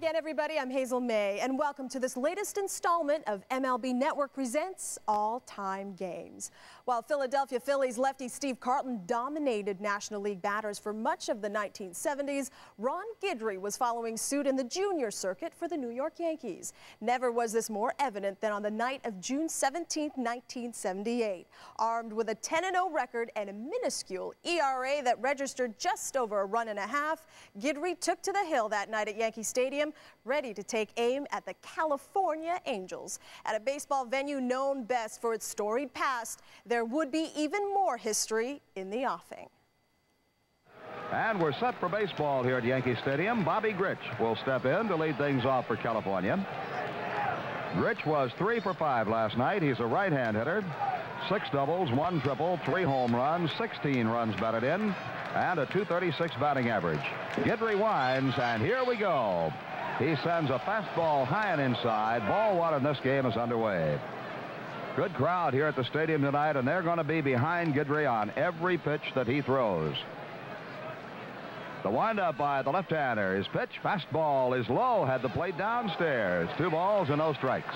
again, everybody. I'm Hazel May, and welcome to this latest installment of MLB Network Presents All-Time Games. While Philadelphia Phillies lefty Steve Carlton dominated National League batters for much of the 1970s, Ron Guidry was following suit in the junior circuit for the New York Yankees. Never was this more evident than on the night of June 17, 1978. Armed with a 10-0 record and a minuscule ERA that registered just over a run and a half, Guidry took to the hill that night at Yankee Stadium, ready to take aim at the California Angels. At a baseball venue known best for its storied past, there would be even more history in the offing. And we're set for baseball here at Yankee Stadium. Bobby Grich will step in to lead things off for California. Grich was 3 for 5 last night. He's a right-hand hitter. 6 doubles, 1 triple, 3 home runs, 16 runs batted in, and a .236 batting average. Guidry winds, and here we go. He sends a fastball high and inside. Ball 1 in this game is underway. Good crowd here at the stadium tonight, and they're going to be behind Guidry on every pitch that he throws. The windup by the left-hander. His pitch, fastball, is low, had the plate downstairs. 2 balls and no strikes.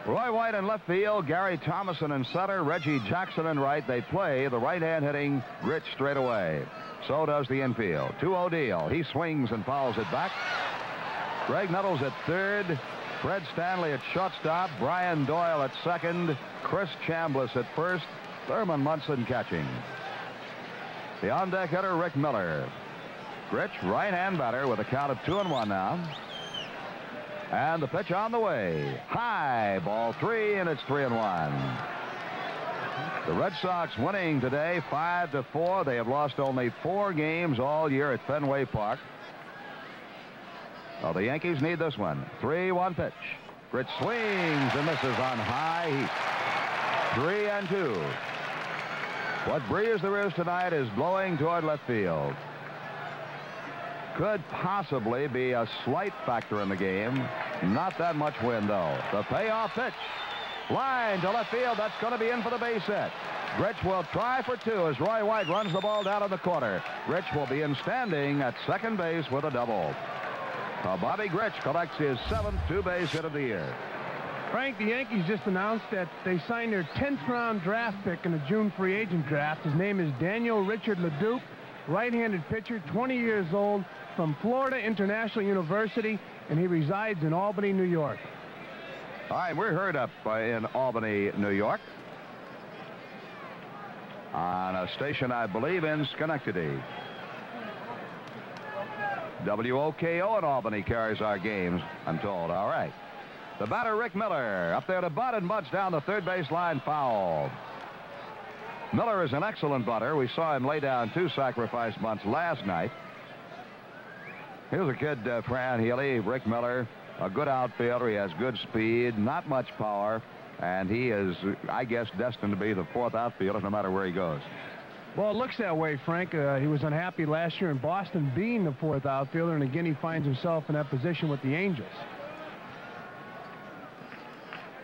Roy White in left field, Gary Thomason in center, Reggie Jackson in right. They play the right-hand hitting Grich straight away. So does the infield. 2-0 deal. He swings and fouls it back. Greg Nettles at third, Fred Stanley at shortstop, Brian Doyle at second, Chris Chambliss at first, Thurman Munson catching. The on-deck hitter, Rick Miller. Grich, right-hand batter with a count of 2-1 now. And the pitch on the way. High, ball 3, and it's 3-1. The Red Sox winning today 5-4. They have lost only 4 games all year at Fenway Park. Well, the Yankees need this one. 3-1 pitch. Grich swings and misses on high heat. 3-2. What breeze there is tonight is blowing toward left field. Could possibly be a slight factor in the game. Not that much wind, though. The payoff pitch. Line to left field. That's going to be in for the base hit. Grich will try for 2 as Roy White runs the ball down in the corner. Grich will be in standing at second base with a double. Bobby Grich collects his 7th 2-base hit of the year. Frank, the Yankees just announced that they signed their 10th round draft pick in the June free agent draft. His name is Daniel Richard LeDuc, right-handed pitcher, 20 years old, from Florida International University, and he resides in Albany, New York. All right, we're heard up in Albany, New York, on a station, I believe, in Schenectady. WOKO in Albany carries our games, I'm told. All right. The batter, Rick Miller, up there to butt and butts down the third base line, foul. Miller is an excellent butter. We saw him lay down 2 sacrifice bunts last night. Here's a kid, Fran Healy, Rick Miller, a good outfielder. He has good speed, not much power, and he is, I guess, destined to be the 4th outfielder no matter where he goes. Well, it looks that way, Frank. He was unhappy last year in Boston being the 4th outfielder, and again he finds himself in that position with the Angels.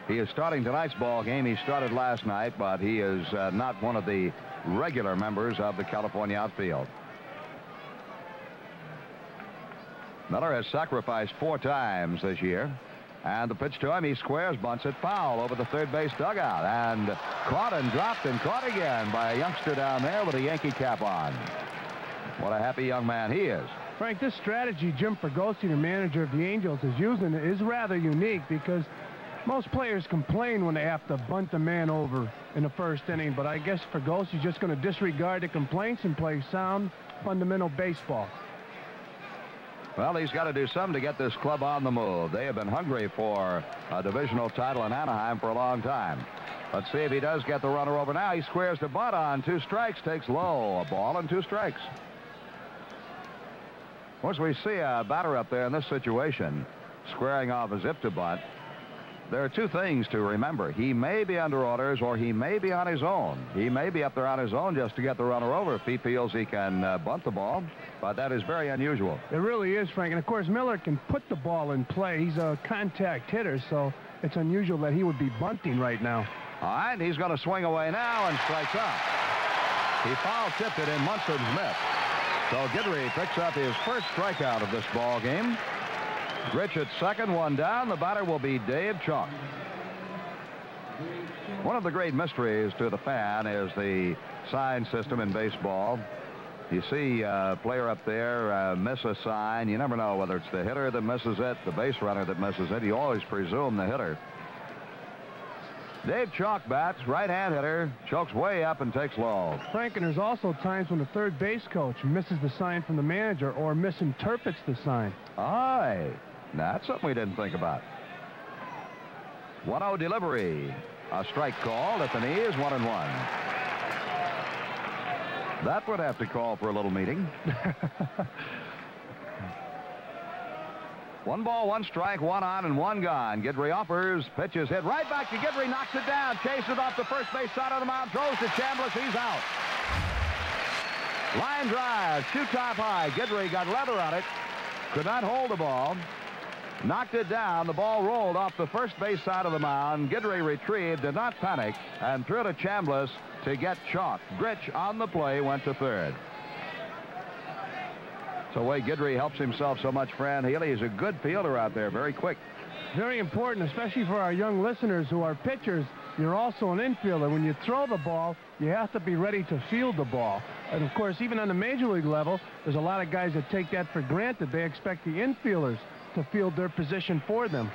He is starting tonight's ball game. He started last night, but he is not one of the regular members of the California outfield. Miller has sacrificed 4 times this year. And the pitch to him, he squares, bunts it foul over the third base dugout. And caught and dropped and caught again by a youngster down there with a Yankee cap on. What a happy young man he is. Frank, this strategy Jim Fregosi, the manager of the Angels, is using is rather unique because most players complain when they have to bunt a man over in the first inning. But I guess Fregosi's just going to disregard the complaints and play sound, fundamental baseball. Well, he's got to do something to get this club on the move. They have been hungry for a divisional title in Anaheim for a long time. Let's see if he does get the runner over now. He squares the bunt on 2 strikes, takes low. A ball and 2 strikes. Once we see a batter up there in this situation, squaring off a zip to bunt, there are 2 things to remember. He may be under orders or he may be on his own. He may be up there on his own just to get the runner over if he feels he can bunt the ball. But that is very unusual. It really is, Frank. And, of course, Miller can put the ball in play. He's a contact hitter, so it's unusual that he would be bunting right now. All right, he's going to swing away now and strikes out. He foul tipped it in. Munson missed. So Guidry picks up his first strikeout of this ball game. Rich at second, one down. The batter will be Dave Chalk. One of the great mysteries to the fan is the sign system in baseball. You see a player up there miss a sign. You never know whether it's the hitter that misses it, the base runner that misses it. You always presume the hitter. Dave Chalk bats, right-hand hitter, chokes way up and takes low. Frank, and there's also times when the third base coach misses the sign from the manager or misinterprets the sign. Aye, that's something we didn't think about. 1-0 delivery. A strike called at the knees, 1-1. That would have to call for a little meeting. 1 ball, 1 strike, 1 on and 1 gone. Guidry offers, pitches hit right back to Guidry, knocks it down, chases off the first base side of the mound, throws to Chambliss, he's out. Line drive, shoot top high. Guidry got leather on it, could not hold the ball, knocked it down. The ball rolled off the first base side of the mound. Guidry retrieved, did not panic, and threw to Chambliss to get Chalk. Grich on the play went to third. So the way Guidry helps himself so much, Fran Healy, is a good fielder out there, very quick. Very important, especially for our young listeners who are pitchers. You're also an infielder. When you throw the ball, you have to be ready to field the ball. And, of course, even on the major league level, there's a lot of guys that take that for granted. They expect the infielders to field their position for them.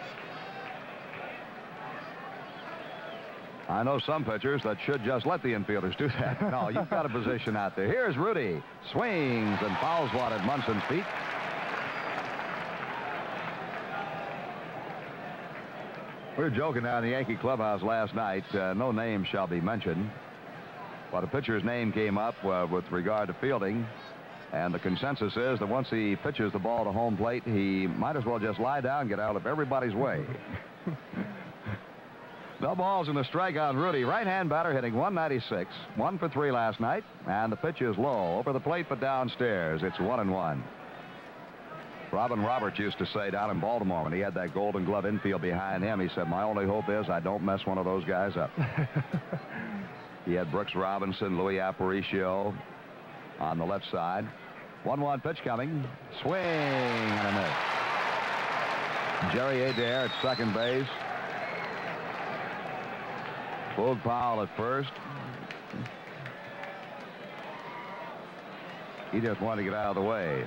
I know some pitchers that should just let the infielders do that. No, you've got a position out there. Here's Rudy. Swings and fouls one at Munson's feet. We were joking down in the Yankee clubhouse last night. No name shall be mentioned. But a pitcher's name came up with regard to fielding. And the consensus is that once he pitches the ball to home plate, he might as well just lie down and get out of everybody's way. No balls in the strike on Rudy. Right-hand batter hitting 196. 1 for 3 last night. And the pitch is low. Over the plate but downstairs. It's 1-1. Robin Roberts used to say down in Baltimore when he had that Golden Glove infield behind him, he said, my only hope is I don't mess one of those guys up. He had Brooks Robinson, Louis Aparicio on the left side. 1-1 pitch coming. Swing and a miss. Jerry Adair at second base. Boog Powell at first. He just wanted to get out of the way.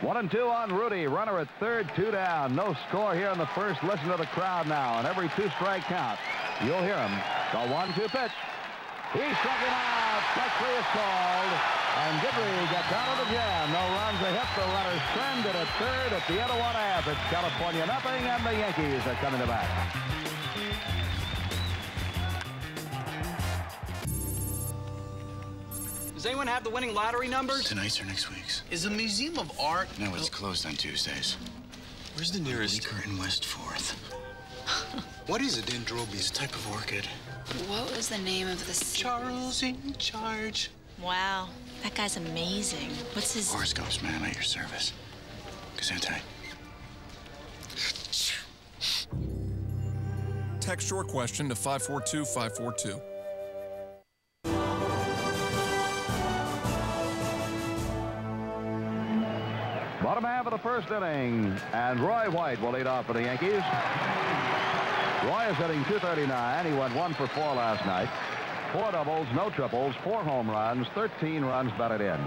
1-2 on Rudy. Runner at third, 2 down. No score here in the first. Listen to the crowd now. And every 2-strike count, you'll hear him. The 1-2 pitch. He struck him out. Strike 3 is called. And Guidry gets out of the jam. No runs a hit. The runners stranded at third at the end of 1/2. It's California nothing, and the Yankees are coming to bat. Does anyone have the winning lottery numbers? Tonight's or next week's? Is the Museum of Art... No, it's closed on Tuesdays. Where's the nearest? Weaker in West 4th. What is a dendrobium? It's a type of orchid. What was the name of the... Charles in charge. Wow, that guy's amazing. What's his... Horoscopes, man, at your service. Gesundheit. Text your question to 542-542. Bottom half of the first inning, and Roy White will lead off for the Yankees. Roy is hitting .239. He went 1 for 4 last night. 4 doubles, no triples, 4 home runs, 13 runs batted in.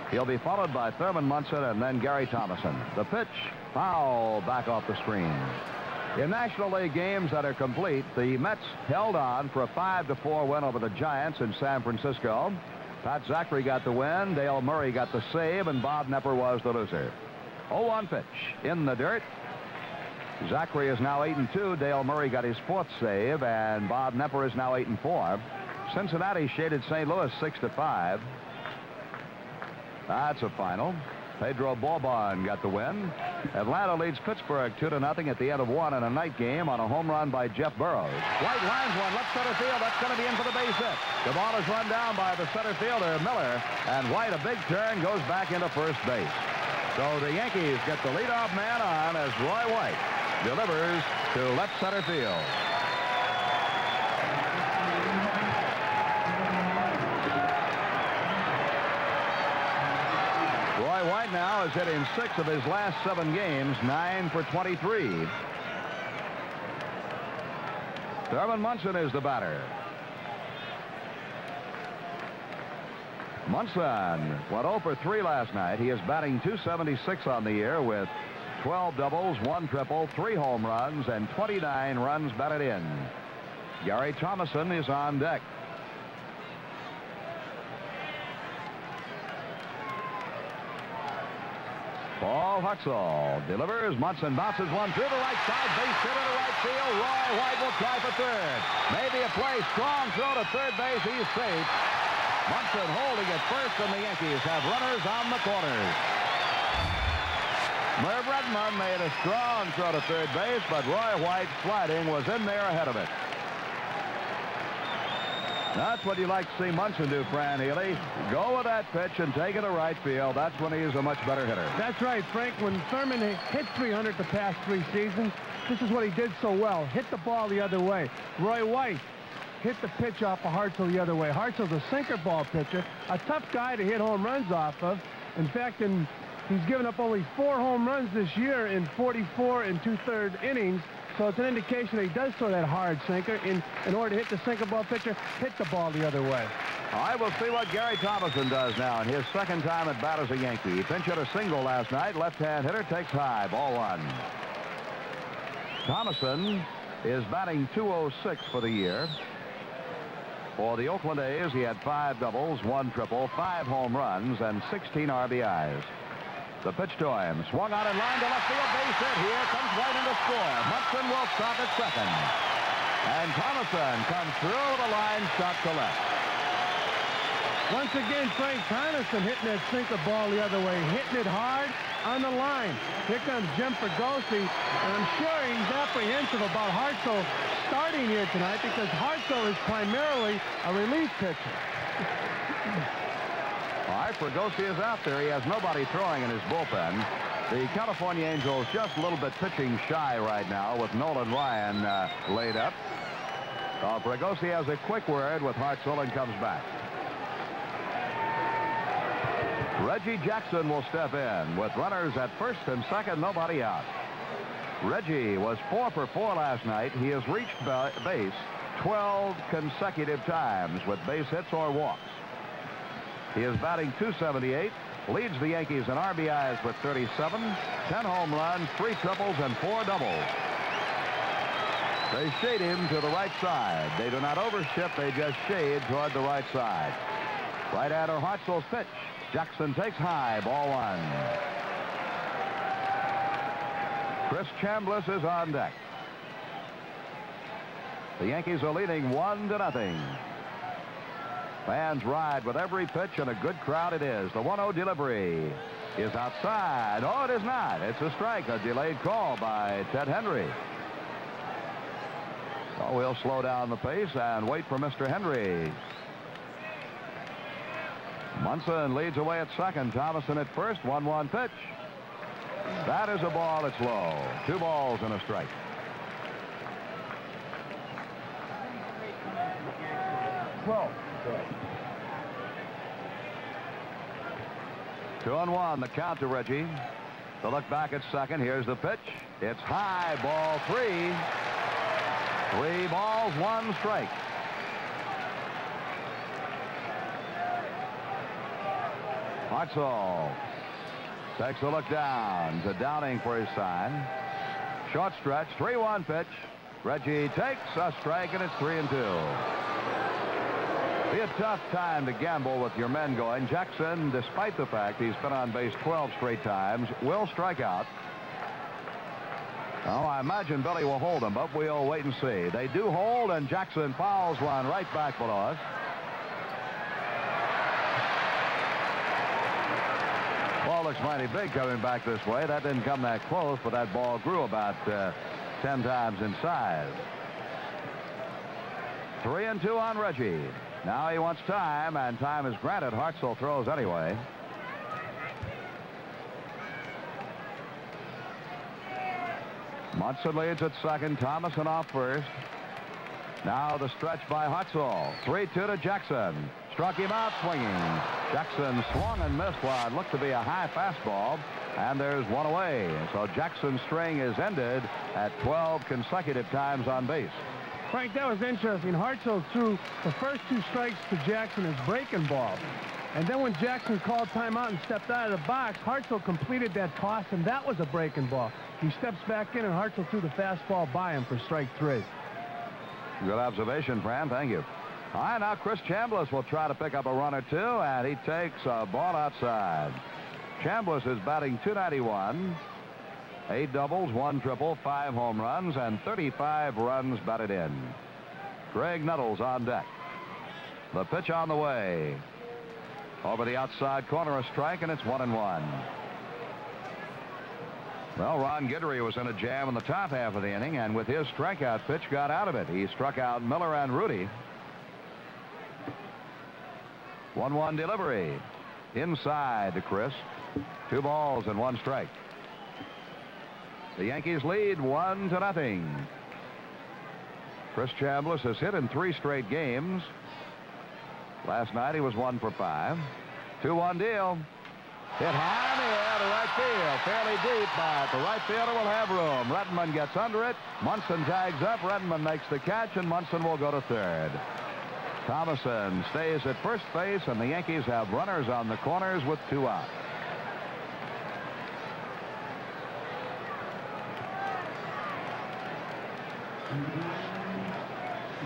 He'll be followed by Thurman Munson and then Gary Thomason. The pitch, foul, back off the screen. In National League games that are complete, the Mets held on for a 5-4 win over the Giants in San Francisco. Pat Zachary got the win, Dale Murray got the save, and Bob Nepper was the loser. 0-1 pitch in the dirt. Zachary is now 8-2. Dale Murray got his 4th save, and Bob Nepper is now 8-4. Cincinnati shaded St. Louis 6-5. That's a final. Pedro Bourboin got the win. Atlanta leads Pittsburgh 2-0 at the end of 1 in a night game on a home run by Jeff Burroughs. White lines one, left center field. That's going to be in for the base hit. The ball is run down by the center fielder, Miller, and White, a big turn, goes back into first base. So the Yankees get the leadoff man on as Roy White delivers to left center field. Roy White now now has hit in 6 of his last 7 games, 9 for 23. Thurman Munson is the batter. Munson went 0 for 3 last night. He is batting .276 on the year with 12 doubles, 1 triple, 3 home runs, and 29 runs batted in. Gary Thomason is on deck. Paul Huxell delivers. Munson bounces one through the right side. Base hit to right field. Roy White will try for third. Maybe a play. Strong throw to third base. He's safe. Munson holding at first, and the Yankees have runners on the corners. Merv Redmond made a strong throw to third base, but Roy White sliding was in there ahead of it. That's what you like to see Munson do, Fran Healy. Go with that pitch and take it to right field. That's when he's a much better hitter. That's right, Frank. When Thurman hit 300 the past 3 seasons, this is what he did so well. Hit the ball the other way. Roy White hit the pitch off of Hartzell the other way. Hartzell's a sinker ball pitcher, a tough guy to hit home runs off of. In fact, he's given up only 4 home runs this year in 44 and 2/3 innings. So it's an indication that he does throw that hard sinker. In order to hit the sinker ball pitcher, hit the ball the other way. All right, we'll see what Gary Thomason does now in his 2nd time at bat as a Yankee. He pinch hit a single last night. Left-hand hitter takes high. Ball 1. Thomason is batting .206 for the year. For the Oakland A's, he had 5 doubles, 1 triple, 5 home runs, and 16 RBIs. The pitch to him. Swung out in line to left field. Base hit. Here comes White in to score. Munson will stop at second. And Thomason comes through the line, shot to left. Once again, Frank Thomason hitting that sinker ball the other way, hitting it hard on the line. Here comes Jim Fregosi, and I'm sure he's apprehensive about Hartzell starting here tonight because Hartzell is primarily a relief pitcher. All right, Fregosi is out there. He has nobody throwing in his bullpen. The California Angels just a little bit pitching shy right now with Nolan Ryan laid up. Fregosi has a quick word with Hartzell and comes back. Reggie Jackson will step in with runners at first and second, nobody out. Reggie was 4 for 4 last night. He has reached base 12 consecutive times with base hits or walks. He is batting .278, leads the Yankees in RBIs with 37, 10 home runs, 3 triples, and 4 doubles. They shade him to the right side. They do not overshift, they just shade toward the right side. Right-hander Hartzell's pitch. Jackson takes high, ball 1. Chris Chambliss is on deck. The Yankees are leading 1-0. Fans ride with every pitch, and a good crowd it is. The 1-0 delivery is outside. Oh, it is not. It's a strike, a delayed call by Ted Henry. So we'll slow down the pace and wait for Mr. Henry. Munson leads away at second. Thomason at first. 1-1 pitch. That is a ball. It's low. 2 balls and a strike. Well. 2-1, the count to Reggie. To look back at second. Here's the pitch. It's high, ball 3. 3 balls, 1 strike. Hartzell takes a look down to Downing for his sign. Short stretch, 3-1 pitch. Reggie takes a strike, and it's 3-2. Be a tough time to gamble with your men going. Jackson, despite the fact he's been on base 12 straight times, will strike out. Oh, I imagine Billy will hold him, but we'll wait and see. They do hold, and Jackson fouls one right back below us. Ball looks mighty big coming back this way. That didn't come that close, but that ball grew about 10 times in size. 3-2 on Reggie. Now he wants time, and time is granted. Hartzell throws anyway. Munson leads at second. Thomason off first. Now the stretch by Hartzell. 3-2 to Jackson. Struck him out swinging. Jackson swung and missed what looked to be a high fastball, and there's one away. So Jackson's string is ended at 12 consecutive times on base. Frank, that was interesting. Hartzell threw the first 2 strikes to Jackson as breaking balls. And then when Jackson called timeout and stepped out of the box, Hartzell completed that toss, and that was a breaking ball. He steps back in, and Hartzell threw the fastball by him for strike 3. Good observation, Fran. Thank you. All right, now Chris Chambliss will try to pick up a run or two, and he takes a ball outside. Chambliss is batting .291. 8 doubles, 1 triple, 5 home runs, and 35 runs batted in. Greg Nuttles on deck. The pitch on the way. Over the outside corner, a strike, and it's 1-1. Well, Ron Guidry was in a jam in the top half of the inning, and with his strikeout pitch got out of it. He struck out Miller and Rudy. 1-1 delivery. Inside to Chris. 2 balls and 1 strike. The Yankees lead 1-0. Chris Chambliss has hit in 3 straight games. Last night he was 1 for 5. 2-1 deal. Hit high in the air to right field. Fairly deep, but the right fielder will have room. Rettenman gets under it. Munson tags up. Rettenman makes the catch, and Munson will go to third. Thomason stays at first base, and the Yankees have runners on the corners with 2 out.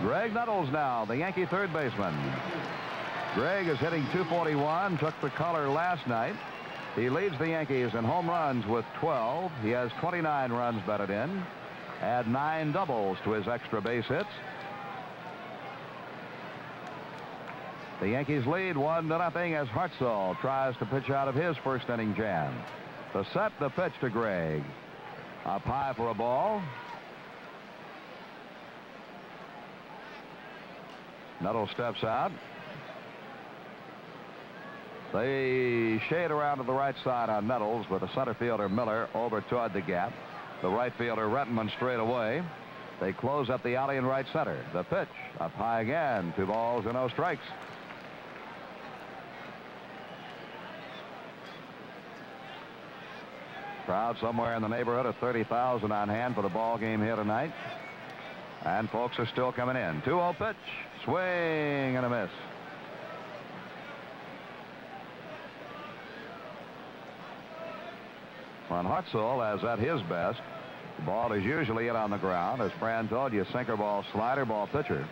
Greg Nuttles now, the Yankee third baseman. Greg is hitting .241, took the color last night. He leads the Yankees in home runs with 12. He has 29 runs batted in. Add 9 doubles to his extra base hits. The Yankees lead 1-0 as Hartzell tries to pitch out of his first inning jam. To set the pitch to Greg. Up high for a ball. Nuttles steps out. They shade around to the right side on Nuttles with the center fielder Miller over toward the gap. The right fielder Rettenman straight away. They close up the alley in right center. The pitch up high again. 2 balls and no strikes. Crowd somewhere in the neighborhood of 30,000 on hand for the ball game here tonight. And folks are still coming in. 2-0 pitch. Swing and a miss. When Hartzell is at his best, the ball is usually in on the ground. As Fran told you, sinker ball, slider ball pitcher.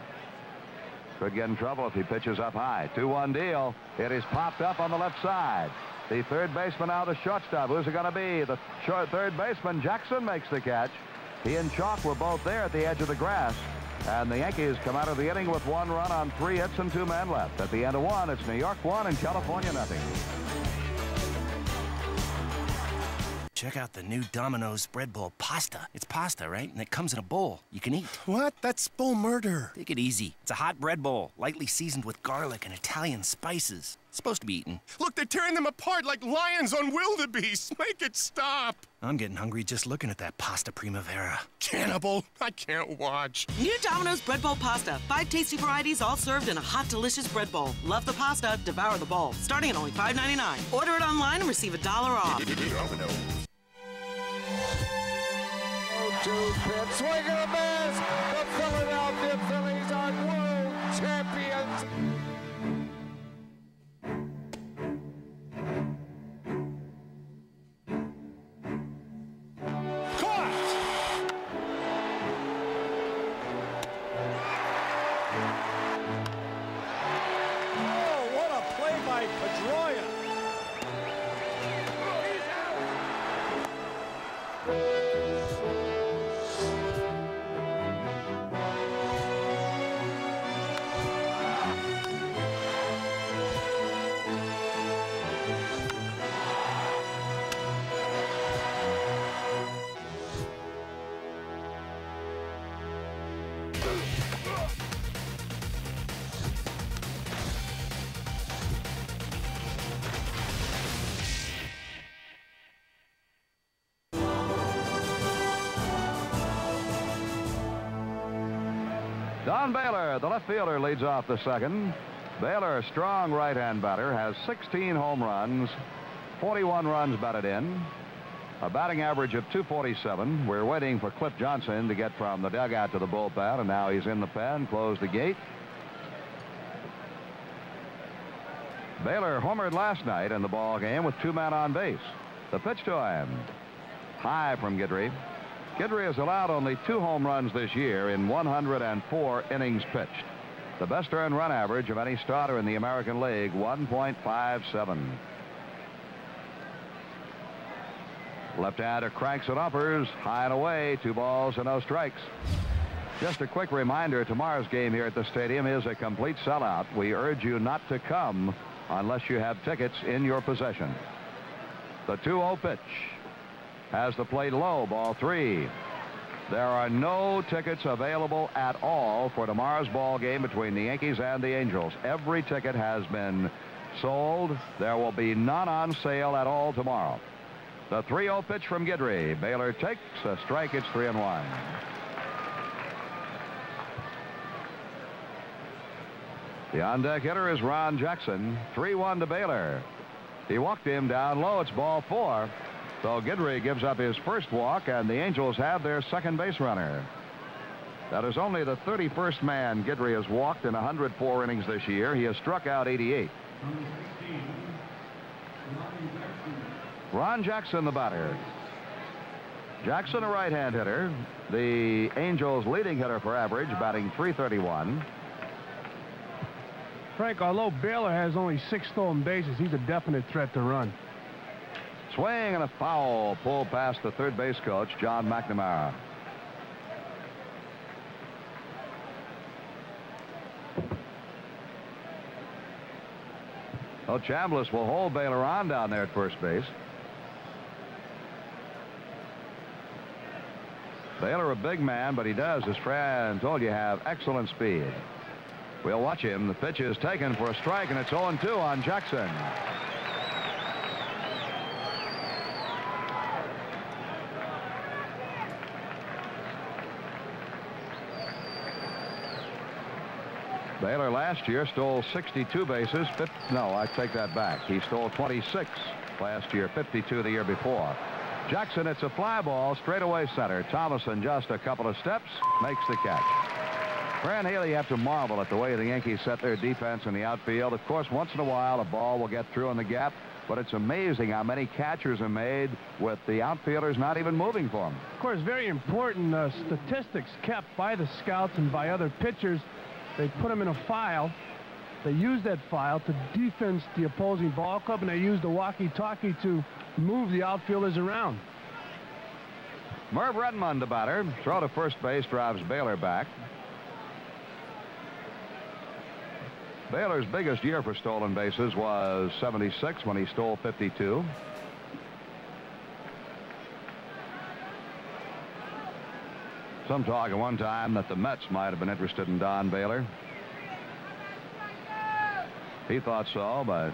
Could get in trouble if he pitches up high. 2-1 deal. It is popped up on the left side. The third baseman now the shortstop. Who's it going to be? The third baseman, Jackson, makes the catch. He and Chalk were both there at the edge of the grass. And the Yankees come out of the inning with 1 run on 3 hits and 2 men left. At the end of 1, it's New York 1 and California nothing. Check out the new Domino's Spread Bowl pasta. It's pasta, right? And it comes in a bowl you can eat. What? That's bowl murder. Take it easy. It's a hot bread bowl, lightly seasoned with garlic and Italian spices. It's supposed to be eaten. Look, they're tearing them apart like lions on wildebeest. Make it stop. I'm getting hungry just looking at that pasta primavera. Cannibal, I can't watch. New Domino's Bread Bowl pasta. 5 tasty varieties all served in a hot, delicious bread bowl. Love the pasta, devour the bowl. Starting at only $5.99. Order it online and receive $1 off. Domino's. 0-2 pitch, swing and a miss. The Philadelphia Phillies are world champions. Don Baylor, the left fielder, leads off the second. Baylor, a strong right-hand batter, has 16 home runs, 41 runs batted in, a batting average of .247. We're waiting for Cliff Johnson to get from the dugout to the bullpen, and now he's in the pen. Close the gate. Baylor homered last night in the ball game with 2 men on base. The pitch to him. High from Guidry. Guidry has allowed only 2 home runs this year in 104 innings pitched. The best earned run average of any starter in the American League, 1.57. Left-hander cranks and uppers, high and away, 2 balls and no strikes. Just a quick reminder, tomorrow's game here at the stadium is a complete sellout. We urge you not to come unless you have tickets in your possession. The 2-0 pitch has the plate low, ball 3. There are no tickets available at all for tomorrow's ball game between the Yankees and the Angels. Every ticket has been sold. There will be none on sale at all tomorrow. The 3-0 pitch from Guidry. Baylor takes a strike. It's 3-1. The on-deck hitter is Ron Jackson. 3-1 to Baylor. He walked him down low. It's ball 4. So Guidry gives up his first walk, and the Angels have their second base runner. That is only the 31st man Guidry has walked in 104 innings this year. He has struck out 88. Ron Jackson, the batter. Jackson, a right-hand hitter. The Angels' leading hitter for average, batting .331. Frank, although Baylor has only 6 stolen bases, he's a definite threat to run. Swing and a foul pulled past the third base coach, John McNamara. Well, Chambliss will hold Baylor on down there at first base. Baylor, a big man, but he does, as Fran told you, have excellent speed. We'll watch him. The pitch is taken for a strike, and it's 0-2 on Jackson. Baylor last year stole 62 bases. No, I take that back. He stole 26 last year, 52 the year before. Jackson, it's a fly ball, straightaway center. Thomason just a couple of steps, makes the catch. Fran Haley, you have to marvel at the way the Yankees set their defense in the outfield. Of course, once in a while, a ball will get through in the gap, but it's amazing how many catchers are made with the outfielders not even moving for them. Of course, very important statistics kept by the scouts and by other pitchers. They put them in a file. They use that file to defense the opposing ball club, and they use the walkie-talkie to move the outfielders around. Merv Redmond, the batter. Throw to first base drives Baylor back. Baylor's biggest year for stolen bases was '76 when he stole 52. Some talk at one time that the Mets might have been interested in Don Baylor. He thought so, but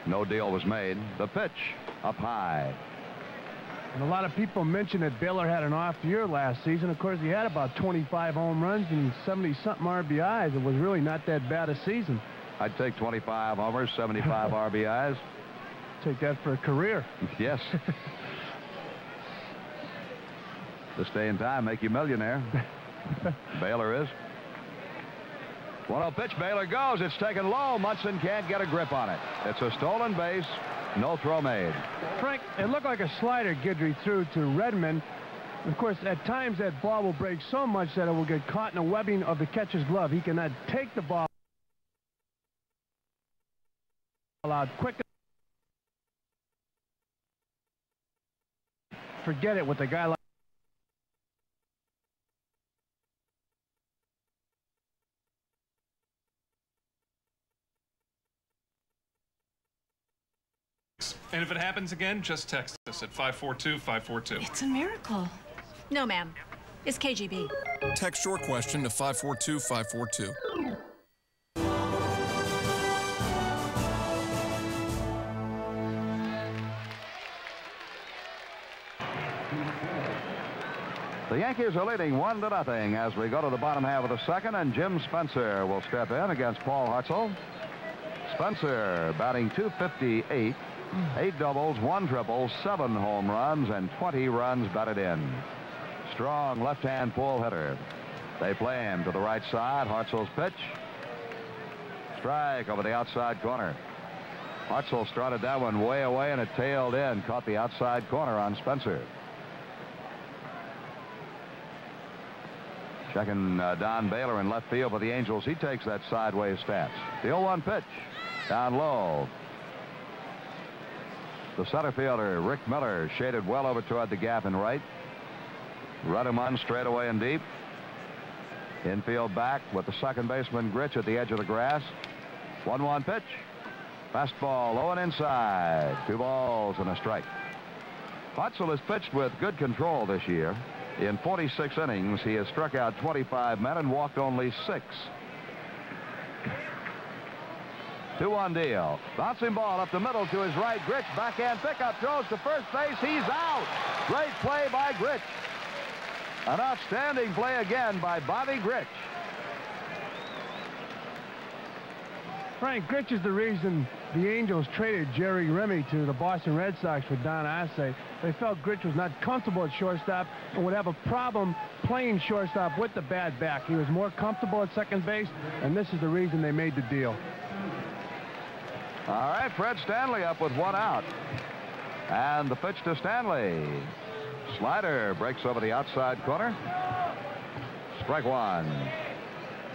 no deal was made. The pitch up high. And a lot of people mentioned that Baylor had an off year last season. Of course, he had about 25 home runs and 70-something RBIs. It was really not that bad a season. I'd take 25 homers, 75 RBIs. Take that for a career. Yes. This day and time make you millionaire. Baylor is. 1-0 pitch. Baylor goes. It's taken low. Munson can't get a grip on it. It's a stolen base. No throw made. Frank, it looked like a slider Guidry threw to Redmond. Of course, at times that ball will break so much that it will get caught in the webbing of the catcher's glove. He cannot take the ball out quick. Forget it with a guy like And if it happens again, just text us at 542-542. It's a miracle. No, ma'am. It's KGB. Text your question to 542-542. The Yankees are leading 1-0 as we go to the bottom half of the second, and Jim Spencer will step in against Paul Hartzell. Spencer batting .258, 8 doubles, 1 triple, 7 home runs, and 20 runs batted in. Strong left-hand pull hitter. They play him to the right side. Hartzell's pitch. Strike over the outside corner. Hartzell started that one way away, and it tailed in. Caught the outside corner on Spencer. Checking Don Baylor in left field for the Angels. He takes that sideways stance. The 0-1 pitch. Down low. The center fielder, Rick Miller, shaded well over toward the gap in right. Rudderman straight away and deep. Infield back with the second baseman, Grich, at the edge of the grass. 1-1 pitch. Fastball low and inside. 2 balls and a strike. Hartzell has pitched with good control this year. In 46 innings, he has struck out 25 men and walked only 6. 2-1 deal. Bouncing ball up the middle to his right. Grich backhand pickup, throws to first base. He's out. Great play by Grich. An outstanding play again by Bobby Grich. Frank, Grich is the reason the Angels traded Jerry Remy to the Boston Red Sox for Don Arce. They felt Grich was not comfortable at shortstop and would have a problem playing shortstop with the bad back. He was more comfortable at second base, and this is the reason they made the deal. All right, Fred Stanley up with 1 out. And the pitch to Stanley. Slider breaks over the outside corner. Strike 1.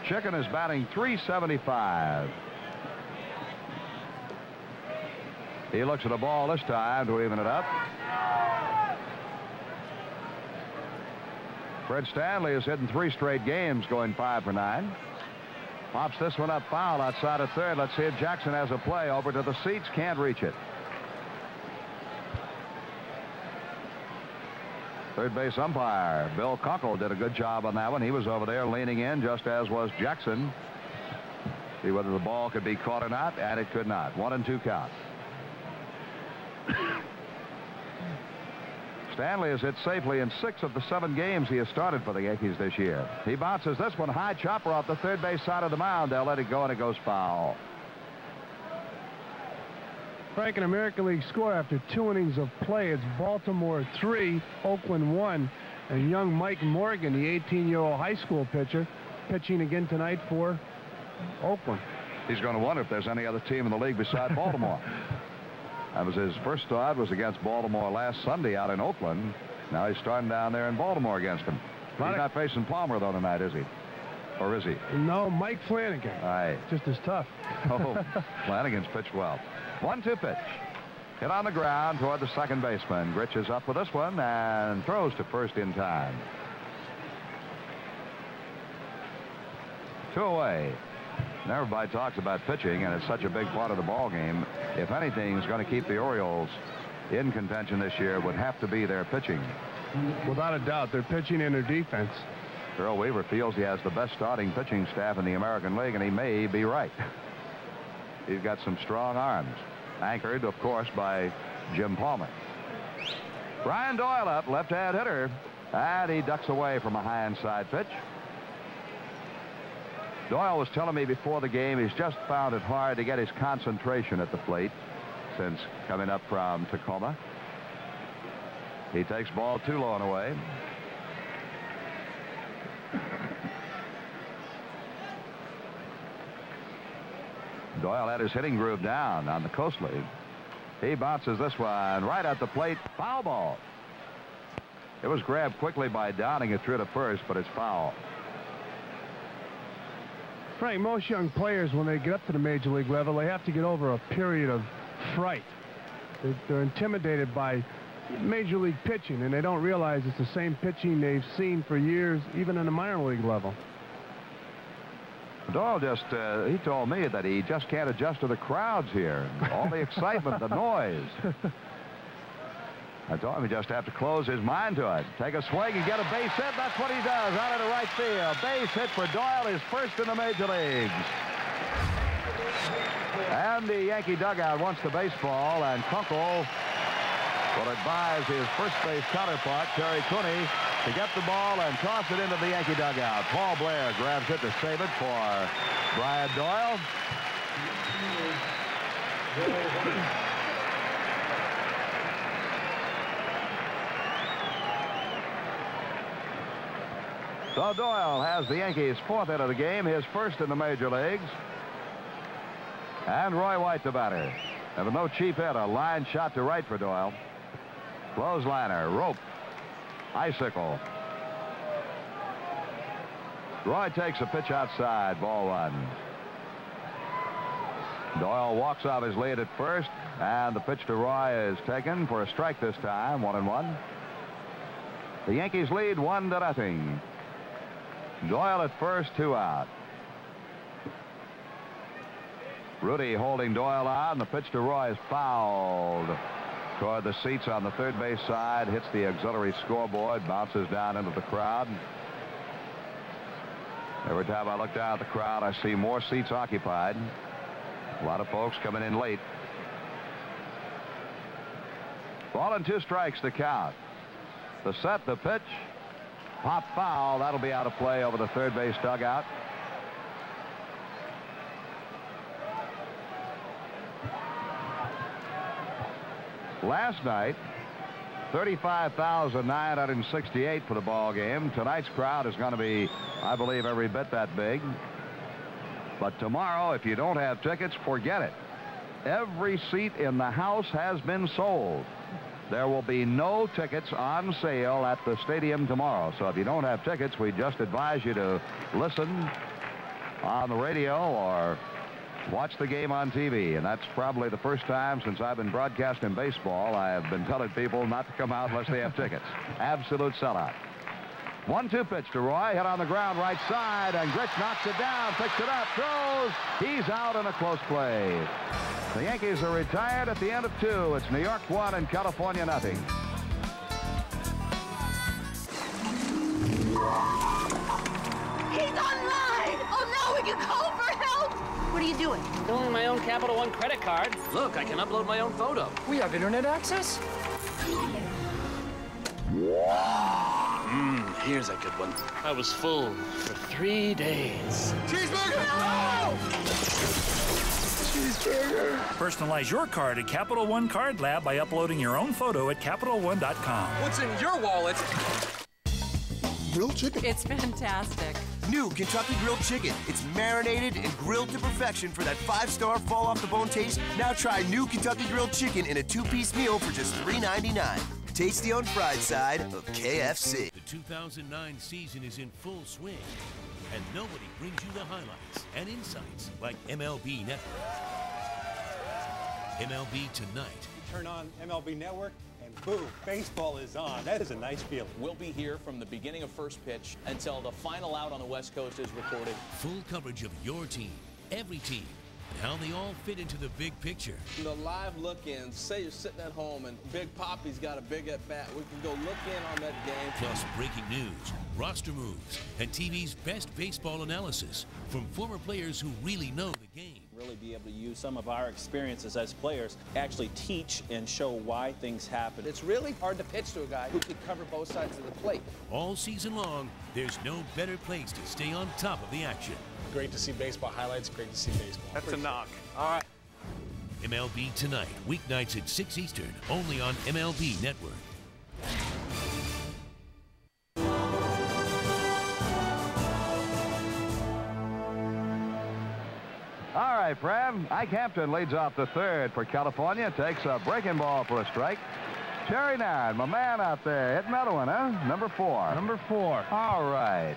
Chicken is batting .375. He looks at the ball this time to even it up. Fred Stanley has hit in 3 straight games, going 5 for 9. Pops this one up foul outside of third. Let's see if Jackson has a play over to the seats. Can't reach it. Third base umpire Bill Conkle did a good job on that one. He was over there leaning in, just as was Jackson. See whether the ball could be caught or not, and it could not. 1-2 count. Stanley has hit safely in 6 of the 7 games he has started for the Yankees this year. He bounces this one high, chopper off the third base side of the mound. They'll let it go, and it goes foul. Frank, an American League score after 2 innings of play. It's Baltimore 3, Oakland 1. And young Mike Morgan, the 18-year-old high school pitcher, pitching again tonight for Oakland. He's going to wonder if there's any other team in the league beside Baltimore. That was his first start, was against Baltimore last Sunday out in Oakland. Now he's starting down there in Baltimore against him. He's not facing Palmer, though, tonight, is he? Or is he? No, Mike Flanagan. Right. Just as tough. Oh, Flanagan's pitched well. 1-2 pitch. Hit on the ground toward the second baseman. Grich is up with this one and throws to first in time. 2 away. And everybody talks about pitching, and it's such a big part of the ball game. If anything is going to keep the Orioles in contention this year, it would have to be their pitching. Without a doubt, their pitching and their defense. Earl Weaver feels he has the best starting pitching staff in the American League, and he may be right. He's got some strong arms, anchored, of course, by Jim Palmer. Brian Doyle up, left-hand hitter, and he ducks away from a high inside pitch. Doyle was telling me before the game he's just found it hard to get his concentration at the plate since coming up from Tacoma. He takes ball 2 low and away. Doyle had his hitting groove down on the Coast League. He bounces this one right at the plate. Foul ball. It was grabbed quickly by Downing. It threw to first, but it's foul. Frank, most young players, when they get up to the major league level, they have to get over a period of fright. They're intimidated by major league pitching, and they don't realize it's the same pitching they've seen for years, even in the minor league level. Doyle just, he told me that he just can't adjust to the crowds here. All the excitement, the noise. I told him he just have to close his mind to it. Take a swing and get a base hit. That's what he does out into right field. Base hit for Doyle, his first in the major leagues. And the Yankee dugout wants the baseball, and Kunkel will advise his first base counterpart, Terry Cooney, to get the ball and toss it into the Yankee dugout. Paul Blair grabs it to save it for Brian Doyle. So Doyle has the Yankees' 4th hit of the game, his first in the major leagues. And Roy White the batter. And with no cheap hit, a line shot to right for Doyle. Clothesliner, rope, icicle. Roy takes a pitch outside, ball 1. Doyle walks off his lead at first, and the pitch to Roy is taken for a strike this time, 1-1. The Yankees lead 1-0. Doyle at first, 2 out. Rudy holding Doyle on. The pitch to Roy is fouled toward the seats on the third base side, hits the auxiliary scoreboard, bounces down into the crowd. Every time I look down at the crowd, I see more seats occupied. A lot of folks coming in late. Ball and 2 strikes to count. The set, the pitch, pop foul. That'll be out of play over the third base dugout. Last night, 35,968 for the ball game. Tonight's crowd is going to be, I believe, every bit that big. But tomorrow, if you don't have tickets, forget it. Every seat in the house has been sold. There will be no tickets on sale at the stadium tomorrow. So if you don't have tickets, we just advise you to listen on the radio or watch the game on TV. And that's probably the first time since I've been broadcasting baseball I have been telling people not to come out unless they have tickets. Absolute sellout. 1-2 pitch to Roy, hit on the ground right side, and Grich knocks it down, picks it up, throws. He's out in a close play. The Yankees are retired at the end of 2. It's New York 1 and California nothing. He's online! Oh no, we can call for help! What are you doing? Filling my own Capital One credit card. Look, I can upload my own photo. We have internet access? Here's a good one. I was full for 3 days. Cheeseburger! No! Cheeseburger. Personalize your card at Capital One Card Lab by uploading your own photo at CapitalOne.com. What's in your wallet? Grilled chicken. It's fantastic. New Kentucky Grilled Chicken. It's marinated and grilled to perfection for that 5-star fall-off-the-bone taste. Now try new Kentucky Grilled Chicken in a 2-piece meal for just $3.99. Tasty on fried side of KFC. The 2009 season is in full swing, and nobody brings you the highlights and insights like MLB Network. MLB Tonight. Turn on MLB Network, and boom, baseball is on. That is a nice feeling. We'll be here from the beginning of first pitch until the final out on the West Coast is recorded. Full coverage of your team, every team, and how they all fit into the big picture. The live look-in, say you're sitting at home and Big Poppy's got a big at-bat. We can go look in on that game. Plus breaking news, roster moves, and TV's best baseball analysis from former players who really know the game. Really be able to use some of our experiences as players, actually teach and show why things happen. It's really hard to pitch to a guy who can cover both sides of the plate. All season long, there's no better place to stay on top of the action. Great to see baseball highlights, great to see baseball. That's a knock. All right. MLB Tonight, weeknights at 6 Eastern, only on MLB Network. All right, Fred. Ike Hampton leads off the third for California. Takes a breaking ball for a strike. Jerry Narron, my man out there. Hit another one, huh? Number 4. Number 4. All right.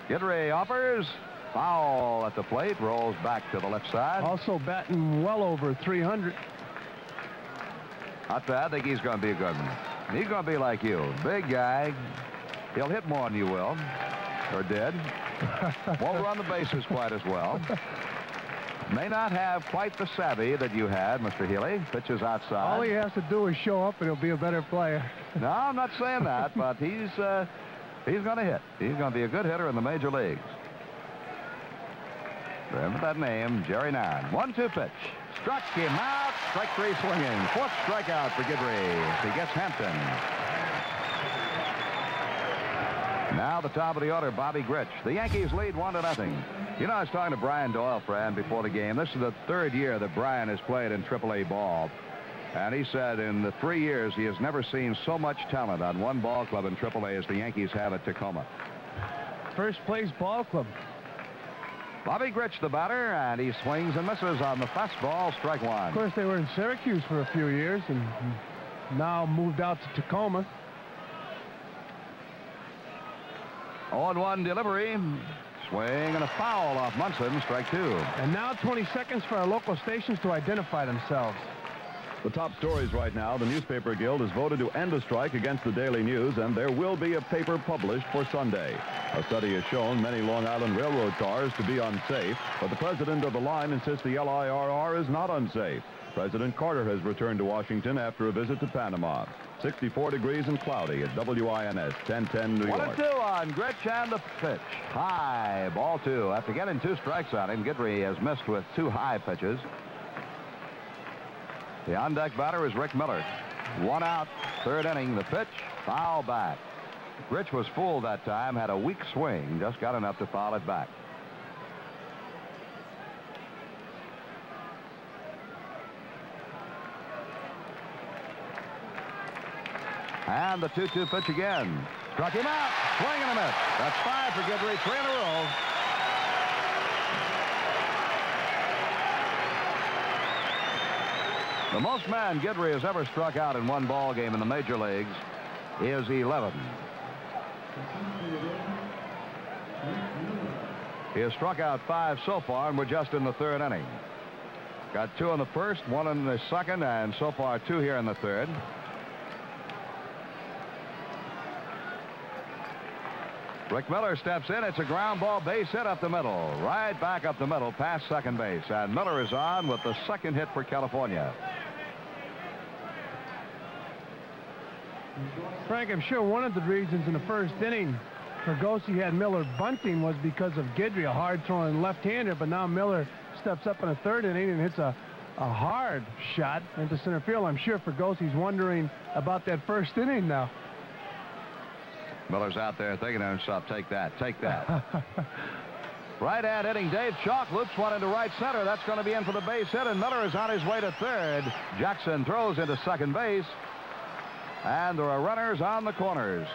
Guidry offers. Foul at the plate. Rolls back to the left side. Also batting well over 300. I think he's going to be a good one. He's going to be like you. Big guy. He'll hit more than you will. Or did. Won't run the bases quite as well. May not have quite the savvy that you had, Mr. Healy. Pitches outside. All he has to do is show up and he'll be a better player. No, I'm not saying that, but he's going to hit. He's going to be a good hitter in the major leagues. Remember that name, Jerry Narron. 1-2 pitch. Struck him out. Strike 3 swinging. 4th strikeout for Guidry. He gets Hampton. Now the top of the order, Bobby Grich. The Yankees lead 1-0. You know, I was talking to Brian Doyle, Fran, before the game. This is the third year that Brian has played in AAA ball. And he said in the 3 years he has never seen so much talent on one ball club in AAA as the Yankees have at Tacoma. First place ball club. Bobby Grich, the batter, and he swings and misses on the fastball, strike one. Of course, they were in Syracuse for a few years and now moved out to Tacoma. 0-1 delivery. Swing and a foul off Munson, strike two. And now 20 seconds for our local stations to identify themselves. The top stories right now, the Newspaper Guild has voted to end a strike against the Daily News, and there will be a paper published for Sunday. A study has shown many Long Island Railroad cars to be unsafe, but the president of the line insists the LIRR is not unsafe. President Carter has returned to Washington after a visit to Panama. 64 degrees and cloudy at WINS 1010 New York. 1-2 on Grich, and the pitch. High, ball two. After getting 2 strikes on him, Guidry has missed with 2 high pitches. The on-deck batter is Rick Miller. 1 out, 3rd inning. The pitch, foul back. Grich was fooled that time, had a weak swing, just got enough to foul it back. And the 2-2 pitch again. Struck him out. Swing and a miss. That's 5 for Guidry, 3 in a row. The most man Guidry has ever struck out in one ball game in the major leagues is 11. He has struck out 5 so far, and we're just in the 3rd inning. Got 2 in the first, 1 in the second, and so far 2 here in the 3rd. Rick Miller steps in. It's a ground ball, base hit up the middle. Right back up the middle, past second base. And Miller is on with the 2nd hit for California. Frank, I'm sure one of the reasons in the first inning Fergosi had Miller bunting was because of Guidry, a hard-throwing left-hander. But now Miller steps up in the 3rd inning and hits a hard shot into center field. I'm sure Fergosi's wondering about that first inning now. Miller's out there thinking to himself, take that, take that. Right-hand hitting Dave Chalk loops one into right center. That's going to be in for the base hit, and Miller is on his way to 3rd. Jackson throws into second base, and there are runners on the corners.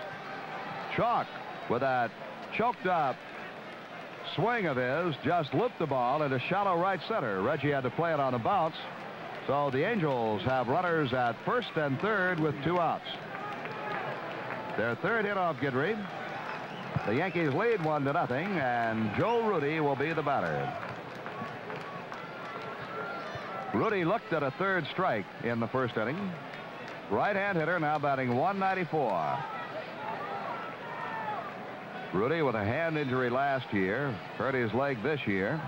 Chalk, with that choked up swing of his, just looped the ball into shallow right center. Reggie had to play it on a bounce, so the Angels have runners at 1st and 3rd with 2 outs. Their 3rd hit off Guidry. The Yankees lead 1-0, and Joe Rudy will be the batter. Rudy looked at a 3rd strike in the 1st inning. Right-hand hitter, now batting 194. Rudy with a hand injury last year, hurt his leg this year.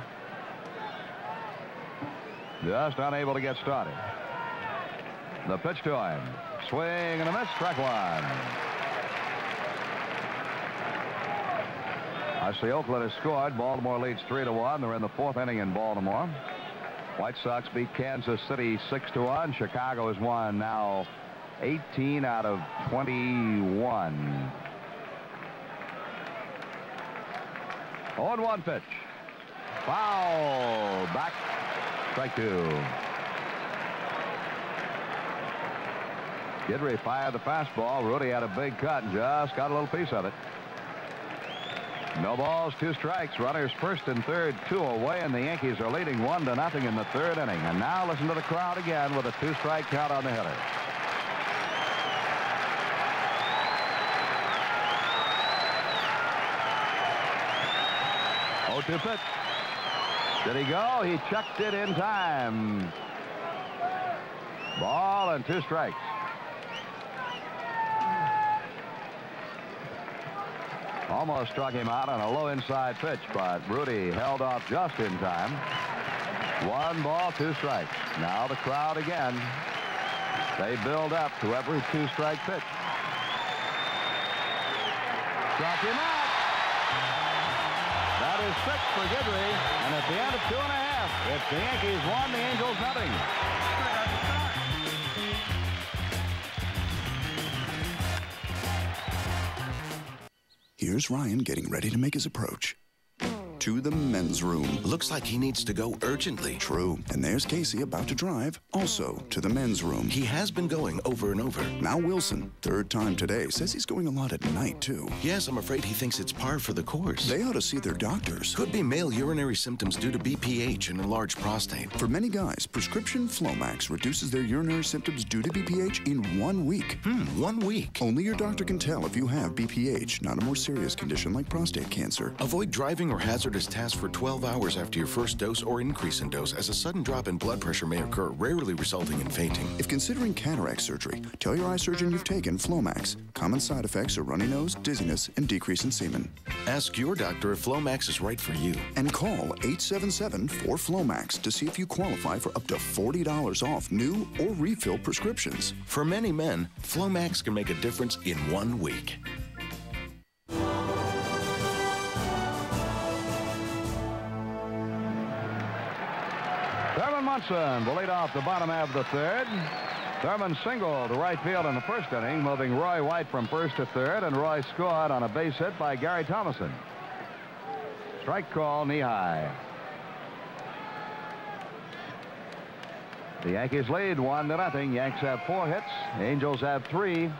Just unable to get started. The pitch to him. Swing and a miss, strike one. I see Oakland has scored. Baltimore leads 3-1. They're in the 4th inning in Baltimore. White Sox beat Kansas City 6-1. Chicago has won now 18 out of 21. 0-1 pitch. Foul. Back. Strike 2. Guidry fired the fastball. Rudy had a big cut and just got a little piece of it. No balls, 2 strikes. Runners 1st and 3rd, 2 away, and the Yankees are leading 1-0 in the 3rd inning. And now listen to the crowd again with a 2-strike count on the hitter. Oh, 2 pitch. Did he go? He checked it in time. Ball and 2 strikes. Almost struck him out on a low inside pitch, but Rudy held off just in time. 1 ball, 2 strikes. Now the crowd again. They build up to every 2-strike pitch. Struck him out. That is 6 for Guidry, and at the end of 2.5, it's the Yankees 1, the Angels nothing. Here's Ryan getting ready to make his approach. To the men's room. Looks like he needs to go urgently. True. And there's Casey about to drive, also to the men's room. He has been going over and over. Now Wilson, third time today, says he's going a lot at night, too. Yes, I'm afraid he thinks it's par for the course. They ought to see their doctors. Could be male urinary symptoms due to BPH and enlarged prostate. For many guys, prescription Flomax reduces their urinary symptoms due to BPH in 1 week. 1 week? Only your doctor can tell if you have BPH, not a more serious condition like prostate cancer. Avoid driving or hazardous tasks for 12 hours after your first dose or increase in dose, as a sudden drop in blood pressure may occur, rarely resulting in fainting. If considering cataract surgery, tell your eye surgeon you've taken Flomax. Common side effects are runny nose, dizziness, and decrease in semen. Ask your doctor if Flomax is right for you. And call 877-4FLOMAX to see if you qualify for up to $40 off new or refill prescriptions. For many men, Flomax can make a difference in 1 week. Thurman Munson will lead off the bottom half of the third. Thurman singled to right field in the first inning, moving Roy White from first to third, and Roy scored on a base hit by Gary Thomason. Strike call, knee high. The Yankees lead 1-0. Yanks have 4 hits. Angels have 3. In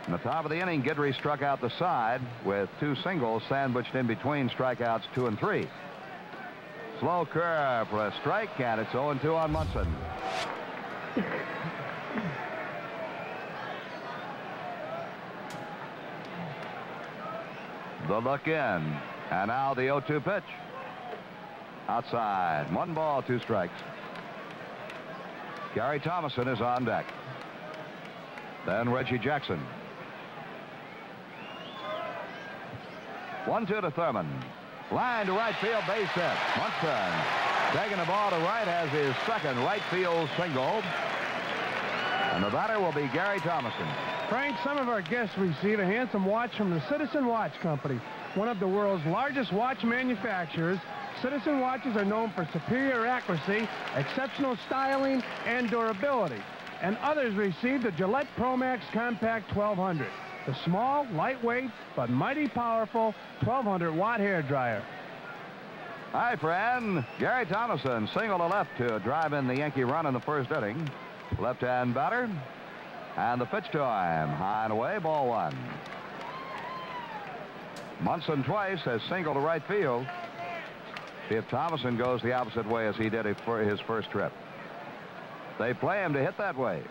the top of the inning, Guidry struck out the side with 2 singles sandwiched in between strikeouts 2 and 3. Slow curve for a strike, and it's 0-2 on Munson. The look in, and now the 0-2 pitch. Outside, 1 ball, 2 strikes. Gary Thomason is on deck. Then Reggie Jackson. 1-2 to Thurman. Line to right field, base hit. Munson taking the ball to right, has his second right field single. And the batter will be Gary Thomason. Frank, some of our guests receive a handsome watch from the Citizen Watch Company, one of the world's largest watch manufacturers. Citizen watches are known for superior accuracy, exceptional styling, and durability. And others received the Gillette ProMax Compact 1200. The small, lightweight, but mighty powerful 1200-watt hair dryer. Hi, friend. Gary Thomason single to left to drive in the Yankee run in the first inning. Left-hand batter. And the pitch to him. High and away, ball 1. Munson twice has singled to right field. See if Thomason goes the opposite way as he did it for his first trip. They play him to hit that way.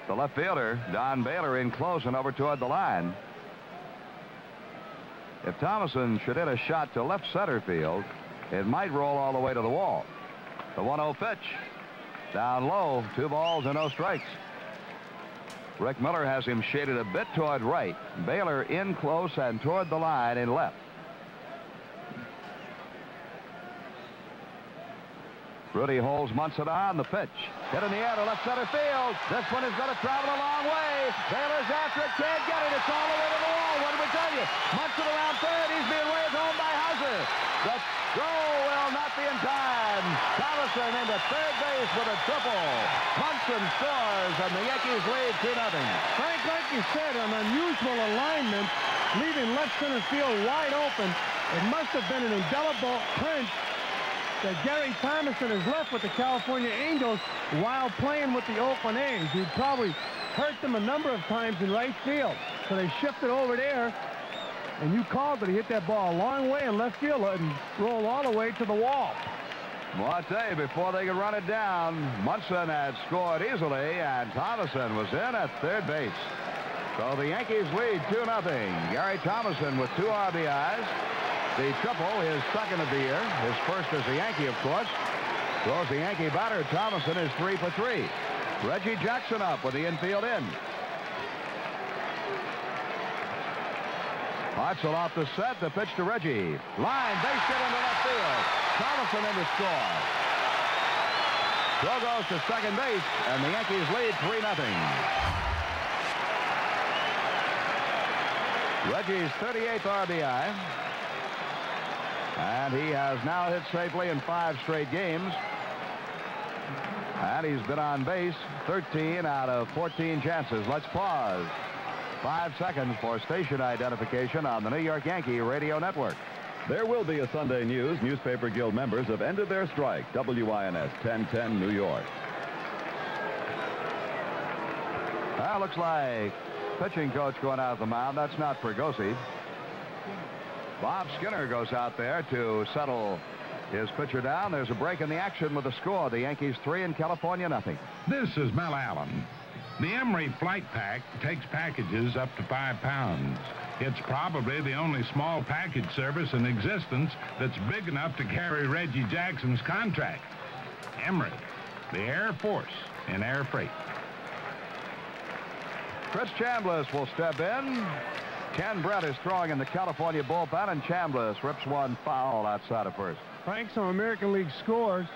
The left fielder, Don Baylor, in close and over toward the line. If Thomason should hit a shot to left center field, it might roll all the way to the wall. The 1-0 pitch. Down low, 2 balls and no strikes. Rick Miller has him shaded a bit toward right. Baylor in close and toward the line in left. Rudy holds Munson on the pitch. Hit in the air to left center field. This one is going to travel a long way. Baylor's after it. Can't get it. It's all the way to the wall. What did we tell you? Munson around third. He's being waved home by Hauser. The throw will not be in time. Thomason into third base with a triple. Munson scores, and the Yankees lead 2-0. Frank, like you said, an unusual alignment, leaving left center field wide open. It must have been an indelible print that Gary Thomason has left with the California Angels while playing with the Oakland A's. He probably hurt them a number of times in right field. So they shifted over there, and you called it. He hit that ball a long way in left field and rolled all the way to the wall. Well, I tell you, before they could run it down, Munson had scored easily, and Thomason was in at third base. So the Yankees lead 2-0. Gary Thomason with 2 RBIs. The triple, his second of the year. His first as a Yankee, of course. Throws the Yankee batter. Thomason is 3 for 3. Reggie Jackson up with the infield in. Hartzell off the set. The pitch to Reggie. Line, base hit into left field. Thomason in to score. Throw goes to second base, and the Yankees lead 3-0. Reggie's 38th RBI. And he has now hit safely in 5 straight games. And he's been on base 13 out of 14 chances. Let's pause. 5 seconds for station identification on the New York Yankee Radio Network. There will be a Sunday News. Newspaper Guild members have ended their strike. WINS 1010 New York. Well, looks like pitching coach going out of the mound. That's not Fregosi. Bob Skinner goes out there to settle his pitcher down. There's a break in the action with the score. The Yankees 3 and California nothing. This is Mel Allen. The Emery Flight Pack takes packages up to 5 pounds. It's probably the only small package service in existence that's big enough to carry Reggie Jackson's contract. Emery, the Air Force in air freight. Chris Chambliss will step in. Ken Brett is throwing in the California bullpen, and Chambliss rips one foul outside of first. Frank, some American League scores.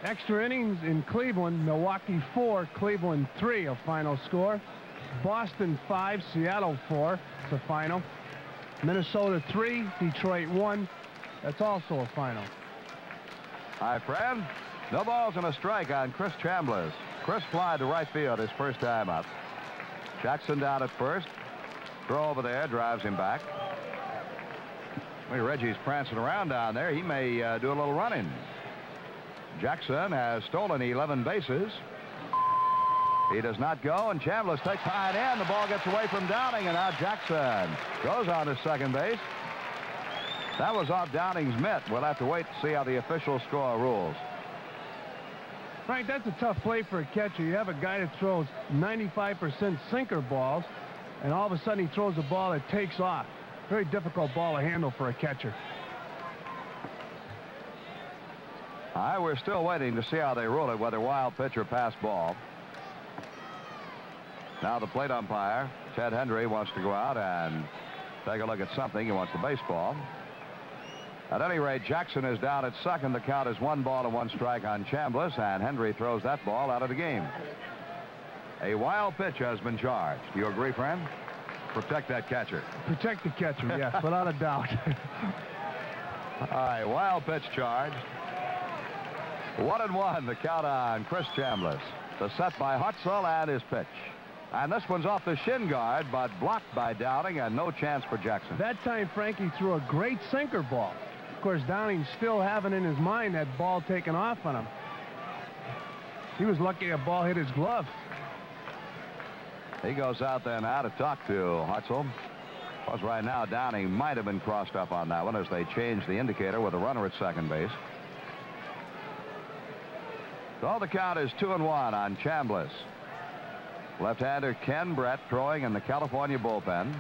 Extra innings in Cleveland. Milwaukee 4, Cleveland 3, a final score. Boston 5, Seattle 4, the final. Minnesota 3, Detroit 1. That's also a final. Hi, Fred. No balls and a strike on Chris Chambliss. Chris fly to right field his first time up. Jackson down at first. Throw over there, drives him back. Reggie's prancing around down there. He may do a little running. Jackson has stolen 11 bases. He does not go, and Chambliss takes high and in. The ball gets away from Downing, and now Jackson goes on to second base. That was off Downing's mitt. We'll have to wait to see how the official score rules. Frank, that's a tough play for a catcher. You have a guy that throws 95% sinker balls, and all of a sudden he throws a ball that takes off. Very difficult ball to handle for a catcher. All right, we're still waiting to see how they rule it, whether wild pitch or pass ball. Now the plate umpire, Ted Hendry, wants to go out and take a look at something. He wants the baseball. At any rate, Jackson is down at second. The count is 1 ball to 1 strike on Chambliss, and Hendry throws that ball out of the game. A wild pitch has been charged. Do you agree, friend? Protect that catcher. Protect the catcher, yes, without a doubt. All right, wild pitch charged. 1-1, the count on Chris Chambliss. The set by Hutzel and his pitch. And this one's off the shin guard, but blocked by Downing, and no chance for Jackson. That time, Frankie threw a great sinker ball. Of course, Downing's still having in his mind that ball taken off on him. He was lucky a ball hit his glove. He goes out there now to talk to Hutzel. Because right now, Downing might have been crossed up on that one as they changed the indicator with a runner at second base. So the count is 2-1 on Chambliss. Left-hander Ken Brett throwing in the California bullpen.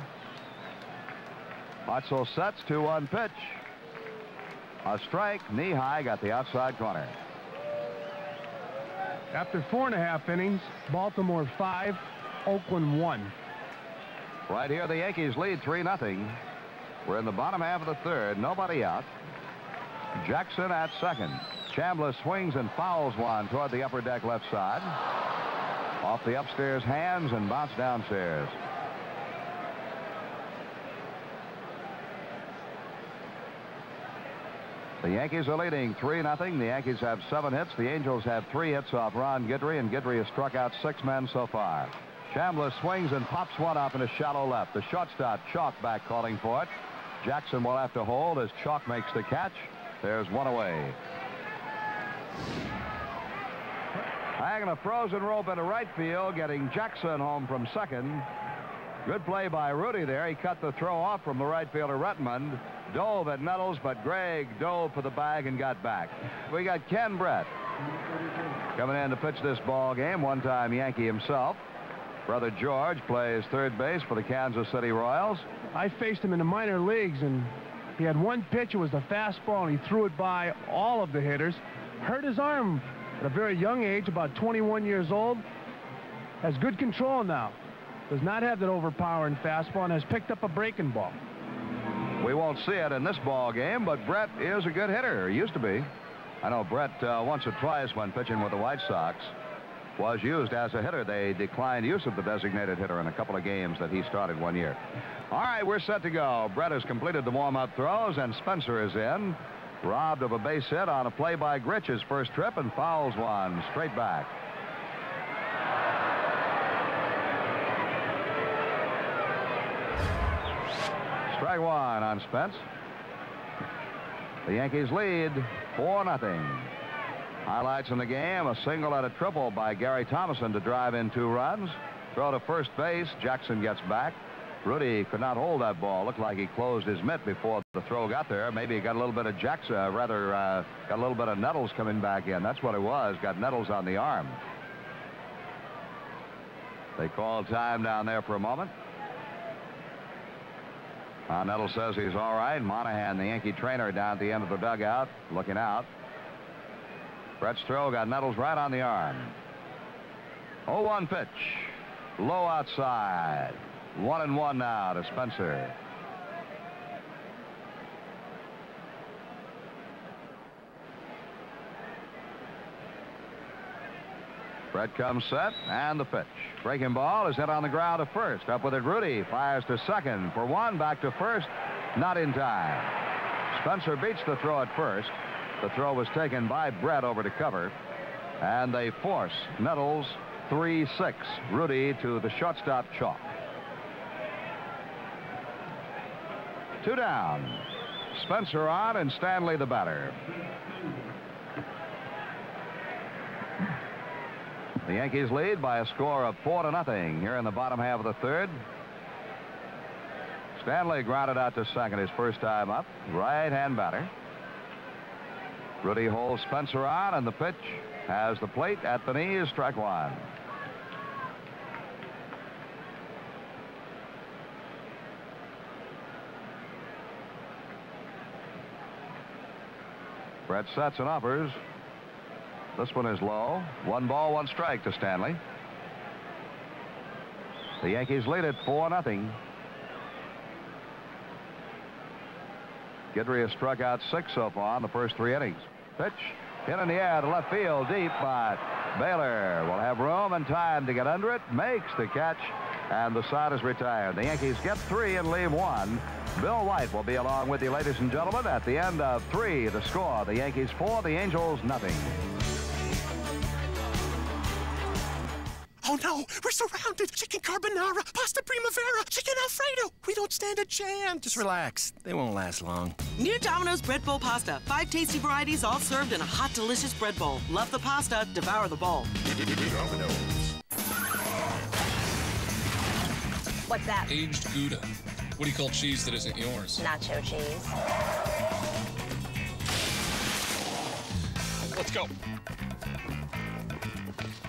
Hutzel sets 2-1 pitch. A strike, knee high, got the outside corner. After 4.5 innings, Baltimore 5, Oakland 1. Right here, the Yankees lead 3-0. We're in the bottom half of the third. Nobody out. Jackson at second. Chambliss swings and fouls one toward the upper deck left side. Off the upstairs hands and bounce downstairs. The Yankees are leading 3-0. The Yankees have 7 hits. The Angels have 3 hits off Ron Guidry, and Guidry has struck out 6 men so far. Chambliss swings and pops one up in a shallow left. The shortstop, Chalk, back calling for it. Jackson will have to hold as Chalk makes the catch. There's one away. Hanging a frozen rope into right field, getting Jackson home from second. Good play by Rudy there. He cut the throw off from the right fielder, Rettenmund. Dove at Nettles, but Gregg dove for the bag and got back. We got Ken Brett coming in to pitch this ball game. One-time Yankee himself. Brother George plays third base for the Kansas City Royals. I faced him in the minor leagues, and he had one pitch. It was the fastball, and he threw it by all of the hitters. Hurt his arm at a very young age, about 21 years old. Has good control now. Does not have that overpowering fastball and has picked up a breaking ball. We won't see it in this ball game, but Brett is a good hitter. He used to be. I know Brett once or twice when pitching with the White Sox was used as a hitter. They declined use of the designated hitter in a couple of games that he started one year. All right, we're set to go. Brett has completed the warm-up throws, and Spencer is in. Robbed of a base hit on a play by Gritch, his first trip, and fouls one straight back. Strike one on Spence. The Yankees lead 4-0. Highlights in the game: a single and a triple by Gary Thomason to drive in 2 runs. Throw to first base. Jackson gets back. Rudy could not hold that ball. Looked like he closed his mitt before the throw got there. Maybe he got a little bit of got a little bit of nettles coming back in. That's what it was. Got nettles on the arm. They called time down there for a moment. Nettles says he's all right. Monahan, the Yankee trainer, down at the end of the dugout, looking out. Brett's throw got Nettles right on the arm. 0-1 pitch. Low outside. 1-1 now to Spencer. Brett comes set, and the pitch. Breaking ball is hit on the ground to first. Up with it, Rudy fires to second for 1, back to first. Not in time. Spencer beats the throw at first. The throw was taken by Brett over to cover, and they force Nettles 3-6. Rudy to the shortstop chalk. 2 down. Spencer on, and Stanley the batter. The Yankees lead by a score of 4-0 here in the bottom half of the third. Stanley grounded out to second his first time up. Right-hand batter. Rudy holds Spencer on, and the pitch has the plate at the knees. Strike one. Brett sets and offers. This one is low. 1 ball, 1 strike to Stanley. The Yankees lead it 4-0. Guidry has struck out 6 so far in the first 3 innings. Pitch hit in the air to left field deep, but Baylor will have room and time to get under it. Makes the catch, and the side is retired. The Yankees get 3 and leave 1. Bill White will be along with you, ladies and gentlemen, at the end of 3. The score: the Yankees 4, the Angels nothing. Oh no, we're surrounded. Chicken carbonara, pasta primavera, chicken alfredo. We don't stand a chance. Just relax. They won't last long. New Domino's Bread Bowl pasta. 5 tasty varieties all served in a hot, delicious bread bowl. Love the pasta, devour the bowl. Domino's. What's that? Aged Gouda. What do you call cheese that isn't yours? Nacho cheese. Let's go.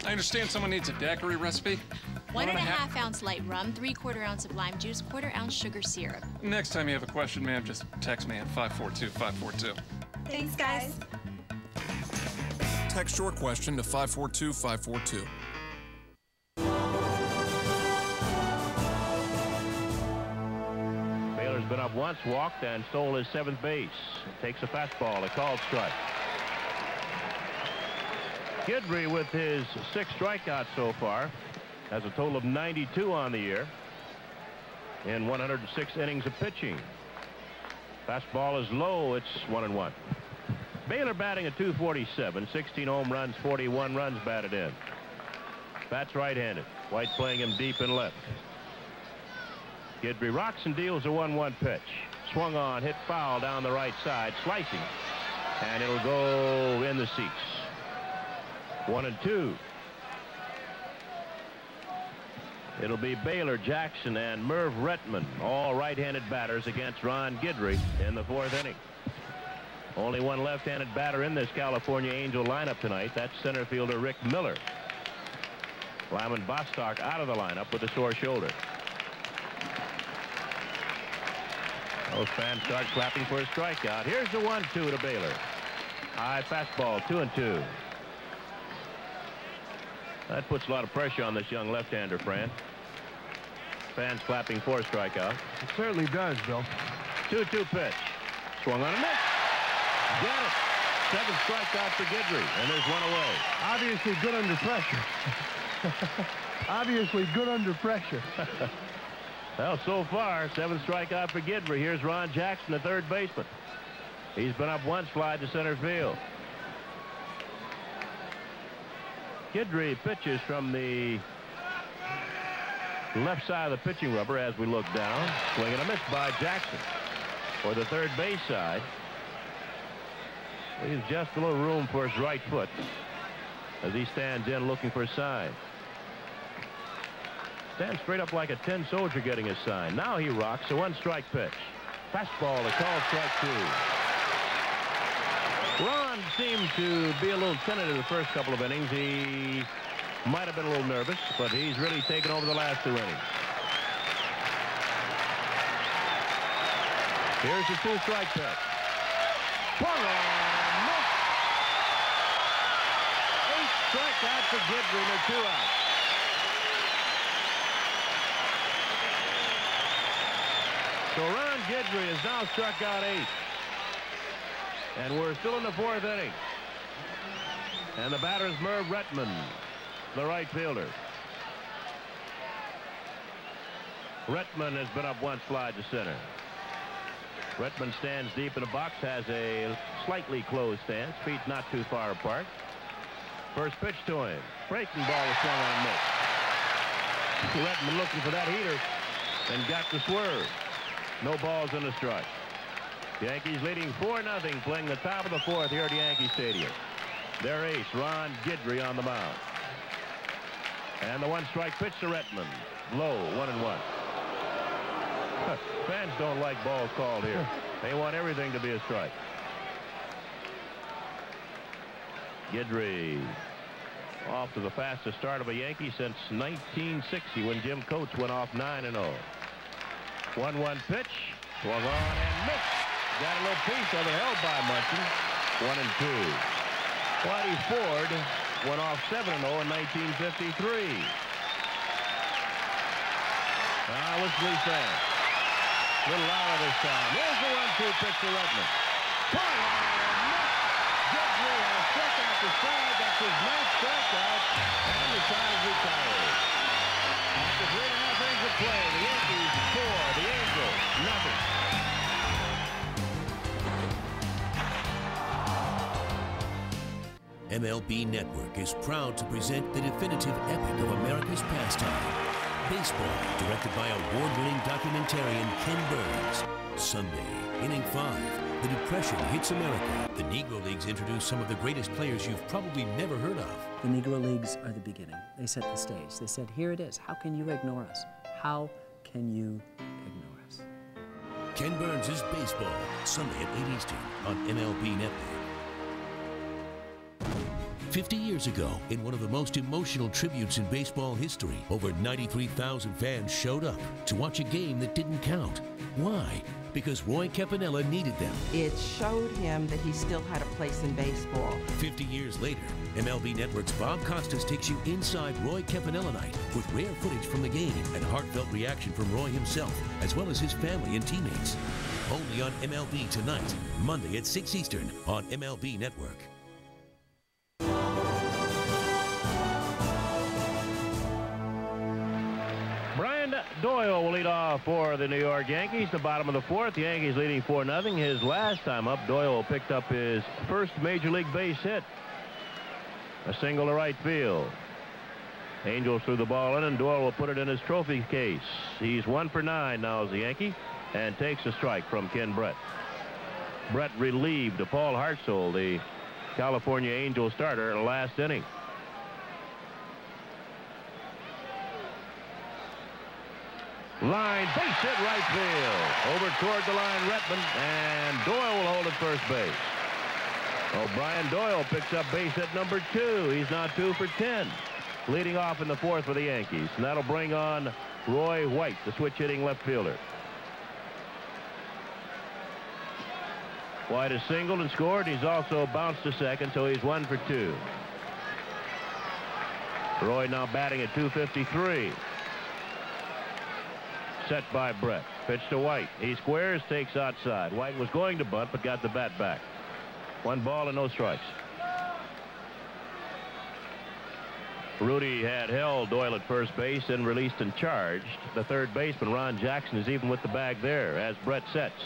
I understand someone needs a daiquiri recipe. 1.5 ounce light rum, 3/4 ounce of lime juice, 1/4 ounce sugar syrup. Next time you have a question, ma'am, just text me at 542-542. Thanks, guys. Text your question to 542-542. Baylor's been up once, walked, and stole his 7th base. Takes a fastball, a called strike. Guidry, with his 6 strikeouts so far, has a total of 92 on the year in 106 innings of pitching. Fastball is low. It's 1-1. Baylor batting at .247, 16 home runs, 41 runs batted in. Bats right-handed. White playing him deep and left. Guidry rocks and deals a 1-1 pitch. Swung on, hit foul down the right side, slicing, and it'll go in the seats. 1-2. It'll be Baylor, Jackson, and Merv Retman, all right-handed batters against Ron Guidry in the 4th inning. Only one left-handed batter in this California Angel lineup tonight. That's center fielder Rick Miller. Lyman Bostock out of the lineup with a sore shoulder. Those fans start clapping for a strikeout. Here's the 1-2 to Baylor. High fastball, 2-2. That puts a lot of pressure on this young left-hander, Fran. Fans clapping for a strikeout. It certainly does, Bill. 2-2 pitch. Swung on a miss. Get it. 7th strikeout for Guidry, and there's 1 away. Obviously good under pressure. Obviously good under pressure. Well, so far, 7th strikeout for Guidry. Here's Ron Jackson, the 3rd baseman. He's been up once, fly to center field. Guidry pitches from the left side of the pitching rubber as we look down. Swing and a miss by Jackson. For the third base side, leaves just a little room for his right foot as he stands in looking for a sign. Stands straight up like a 10 soldier getting his sign. Now he rocks a 1-strike pitch. Fastball, a call strike 2. Ron seemed to be a little tentative the first couple of innings. He might have been a little nervous, but he's really taken over the last 2 innings. Here's the 2-strike pitch. Swung and missed. 8 strikeouts for Guidry and 2 outs. So Ron Guidry has now struck out 8. And we're still in the 4th inning. And the batter is Merv Retman, the right fielder. Retman has been up 1 slide to center. Retman stands deep in the box, has a slightly closed stance, feet not too far apart. First pitch to him. Breaking ball is swung on and missed. Retman looking for that heater and got the swerve. No balls in the strike. Yankees leading 4-0, playing the top of the 4th here at Yankee Stadium. Their ace, Ron Guidry, on the mound. And the 1-strike pitch to Retman. Low, 1-1. Fans don't like balls called here. They want everything to be a strike. Guidry off to the fastest start of a Yankee since 1960 when Jim Coates went off 9-0. 1-1 pitch. Swung on and missed. Got a little piece of it held by Munson. 1-2. Whitey Ford went off 7-0 in 1953. Listen to these fans. A little louder this time. Here's the 1-2 pitch to Retman. Swung on and missed. Guidry has struck out the side. That's his 9th strikeout. And the side is retired. After 3.5 innings of play, the Yankees 4, the Angels 0. MLB Network is proud to present the definitive epic of America's pastime, baseball, directed by award-winning documentarian Ken Burns. Sunday, inning 5, the Depression hits America. The Negro Leagues introduce some of the greatest players you've probably never heard of. The Negro Leagues are the beginning. They set the stage. They said, here it is. How can you ignore us? How can you ignore us? Ken Burns' Baseball, Sunday at 8 Eastern on MLB Network. 50 years ago, in one of the most emotional tributes in baseball history, over 93,000 fans showed up to watch a game that didn't count. Why? Because Roy Campanella needed them. It showed him that he still had a place in baseball. 50 years later, MLB Network's Bob Costas takes you inside Roy Campanella night with rare footage from the game and heartfelt reaction from Roy himself, as well as his family and teammates. Only on MLB Tonight, Monday at 6 Eastern on MLB Network. Brian Doyle will lead off for the New York Yankees. The bottom of the 4th. The Yankees leading 4-0. His last time up, Doyle picked up his first major league base hit. A single to right field. Angels threw the ball in, and Doyle will put it in his trophy case. He's 1 for 9 now as a Yankee and takes a strike from Ken Brett. Brett relieved Paul Hartzell, the California Angel starter, in the last inning. Line, base hit right field. Over toward the line, Retman, and Doyle will hold at first base. Brian Doyle picks up base hit number 2. He's now 2 for 10. Leading off in the 4th for the Yankees. And that'll bring on Roy White, the switch-hitting left fielder. White has singled and scored. He's also bounced to second, so he's 1 for 2. Roy now batting at .253. Set by Brett. Pitch to White. He squares, takes outside. White was going to bunt, but got the bat back. 1 ball and no strikes. Rudy had held Doyle at first base and released and charged. The third baseman, Ron Jackson, is even with the bag there as Brett sets.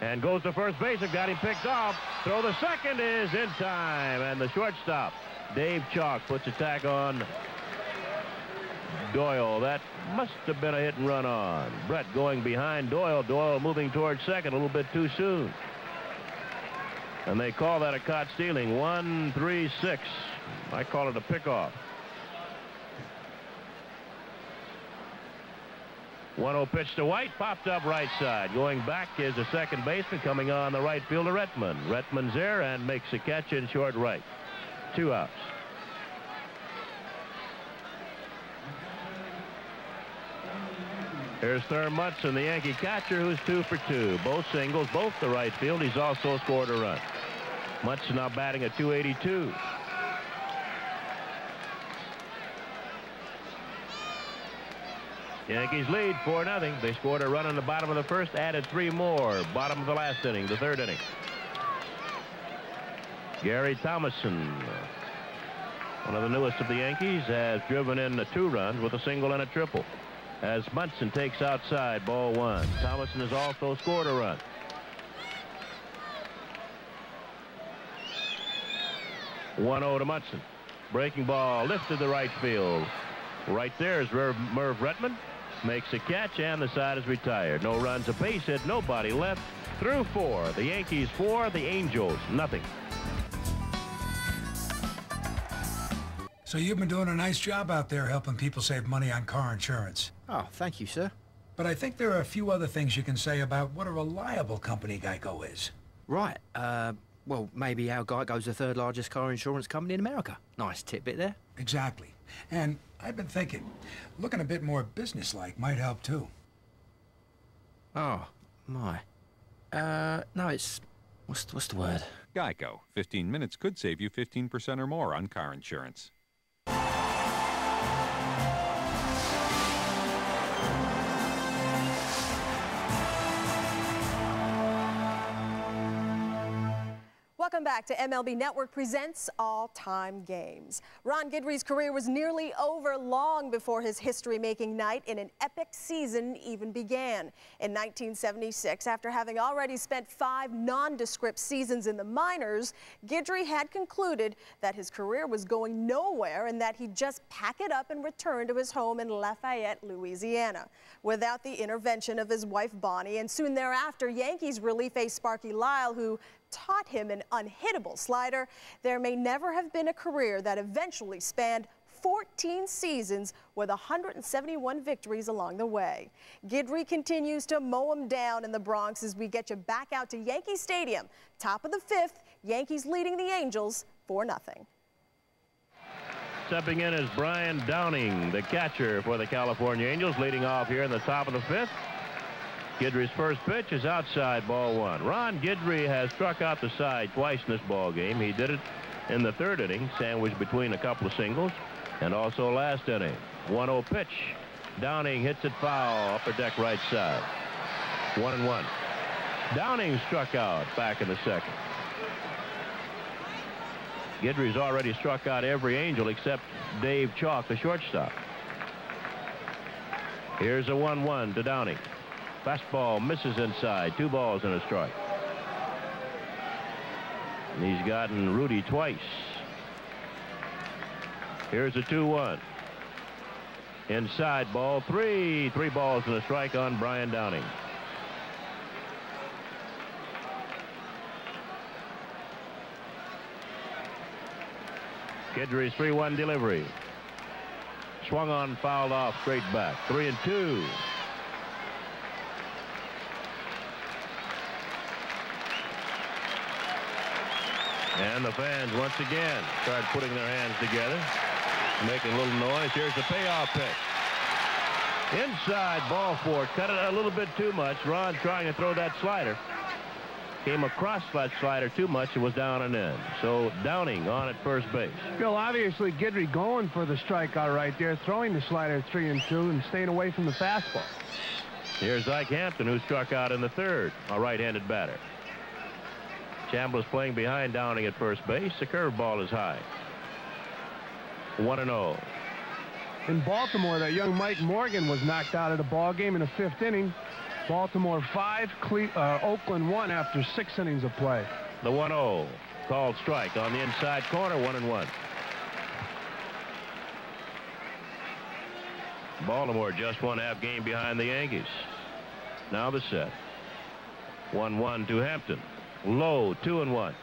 And goes to first base and got him picked off. Throw the second is in time. And the shortstop, Dave Chalk, puts a tack on Doyle. That must have been a hit and run on. Brett going behind Doyle. Doyle moving towards second a little bit too soon. And they call that a caught stealing. 1-3-6. I call it a pickoff. 1-0 pitch to White, popped up right side. Going back is the second baseman coming on the right fielder, Retman. Retman's there and makes a catch in short right. 2 outs. Here's Thurman Munson, the Yankee catcher, who's 2 for 2. Both singles, both the right field. He's also scored a run. Munson now batting at .282. Yankees lead 4-0. They scored a run in the bottom of the first, added 3 more. Bottom of the last inning, the third inning. Gary Thomason, one of the newest of the Yankees, has driven in 2 runs with a single and a triple. As Munson takes outside, ball 1. Thomason has also scored a run. .1-0 to Munson. Breaking ball lifted to right field. Right there is Merv Retman. Makes a catch, and the side is retired. No runs, a base hit, nobody left. Through 4. The Yankees 4, the Angels nothing. So you've been doing a nice job out there helping people save money on car insurance. Oh, thank you, sir. But I think there are a few other things you can say about what a reliable company Geico is. Right. Well, maybe our Geico's the 3rd largest car insurance company in America. Nice tidbit there. Exactly. And I've been thinking, looking a bit more businesslike might help too. Oh, my. No, it's... What's the word? Geico. 15 minutes could save you 15% or more on car insurance. Welcome back to MLB Network Presents All-Time Games. Ron Guidry's career was nearly over long before his history-making night in an epic season even began. In 1976, after having already spent 5 nondescript seasons in the minors, Guidry had concluded that his career was going nowhere and that he'd just pack it up and return to his home in Lafayette, Louisiana. Without the intervention of his wife Bonnie, and soon thereafter Yankees relief ace Sparky Lyle, who taught him an unhittable slider, there may never have been a career that eventually spanned 14 seasons with 171 victories along the way. Guidry continues to mow him down in the Bronx as we get you back out to Yankee Stadium. Top of the 5th, Yankees leading the Angels 4-0. Stepping in is Brian Downing, the catcher for the California Angels, leading off here in the top of the 5th. Guidry's first pitch is outside, ball 1. Ron Guidry has struck out the side twice in this ball game. He did it in the 3rd inning, sandwiched between a couple of singles, and also last inning. 1-0 pitch. Downing hits it foul, upper deck right side. 1-1. Downing struck out back in the 2nd. Guidry's already struck out every Angel except Dave Chalk, the shortstop. Here's a 1-1 to Downing. Fastball misses inside. 2 balls and a strike. And he's gotten Rudy twice. Here's a 2-1. Inside, ball 3. 3 balls and a strike on Brian Downing. Guidry's 3-1 delivery. Swung on, fouled off, straight back. 3-2. And the fans once again start putting their hands together, making a little noise. Here's the payoff pitch. Inside, ball 4. Cut it a little bit too much. Ron trying to throw that slider. Came across that slider too much. It was down and in. So Downing on at first base. Bill, obviously Guidry going for the strikeout right there, throwing the slider 3-2 and staying away from the fastball. Here's Ike Hampton, who struck out in the 3rd, a right-handed batter. Chambliss playing behind Downing at first base. The curveball is high. 1-0. In Baltimore, that young Mike Morgan was knocked out of the ball game in the 5th inning. Baltimore 5, Oakland 1 after 6 innings of play. The 1-0 called strike on the inside corner. 1-1. Baltimore just 1/2 game behind the Yankees. Now the set. 1-1 to Hampton. Low, 2-1.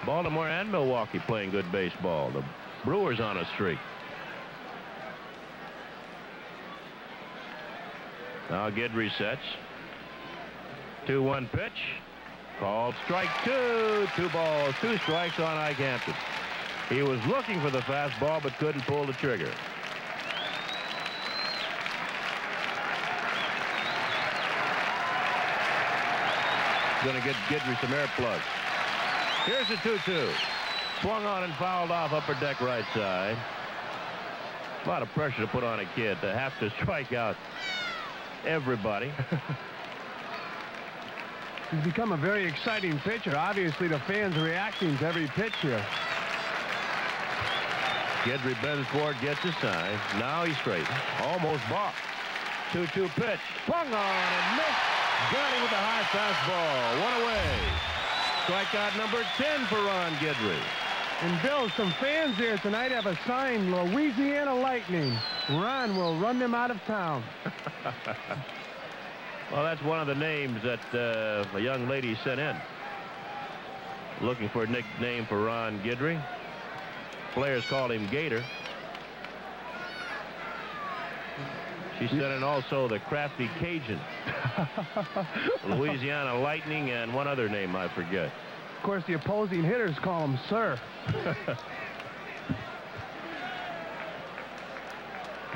Baltimore and Milwaukee playing good baseball. The Brewers on a streak. Now Guidry sets. 2-1 pitch. Called strike 2. 2 balls, 2 strikes on Ike Hampton. He was looking for the fastball but couldn't pull the trigger. Going to get Guidry some air plugs. Here's a 2-2. Swung on and fouled off upper deck right side. A lot of pressure to put on a kid to have to strike out everybody. He's become a very exciting pitcher. Obviously, the fans are reacting to every pitch here. Guidry bends forward, gets his sign. Now he's straight. Almost balked. 2-2 pitch. Swung on and missed. Got him with a high fastball. 1 away. Strikeout number 10 for Ron Guidry. And Bill, some fans here tonight have a sign, Louisiana Lightning. Ron will run them out of town. Well, that's one of the names that a young lady sent in. Looking for a nickname for Ron Guidry. Players call him Gator. She sent in also the Crafty Cajun. Louisiana Lightning and one other name I forget. Of course, the opposing hitters call him Sir.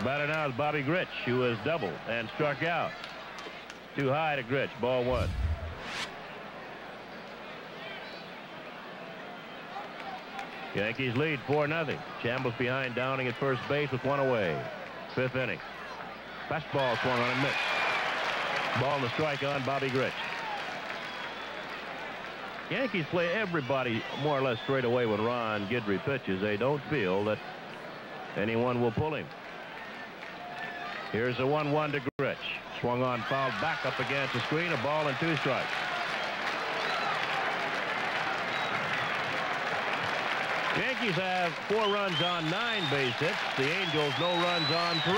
Batter now is Bobby Grich, who has doubled and struck out. Too high to Grich. Ball 1. Yankees lead 4-0. Chambliss behind Downing at first base with 1 away. 5th inning. Fastball swung on and missed. Ball and the strike on Bobby Grich. Yankees play everybody more or less straight away when Ron Guidry pitches. They don't feel that anyone will pull him. Here's a 1-1 to Grich. Swung on, fouled back up against the screen. A ball and 2 strikes. Yankees have 4 runs on 9 base hits. The Angels no runs on 3.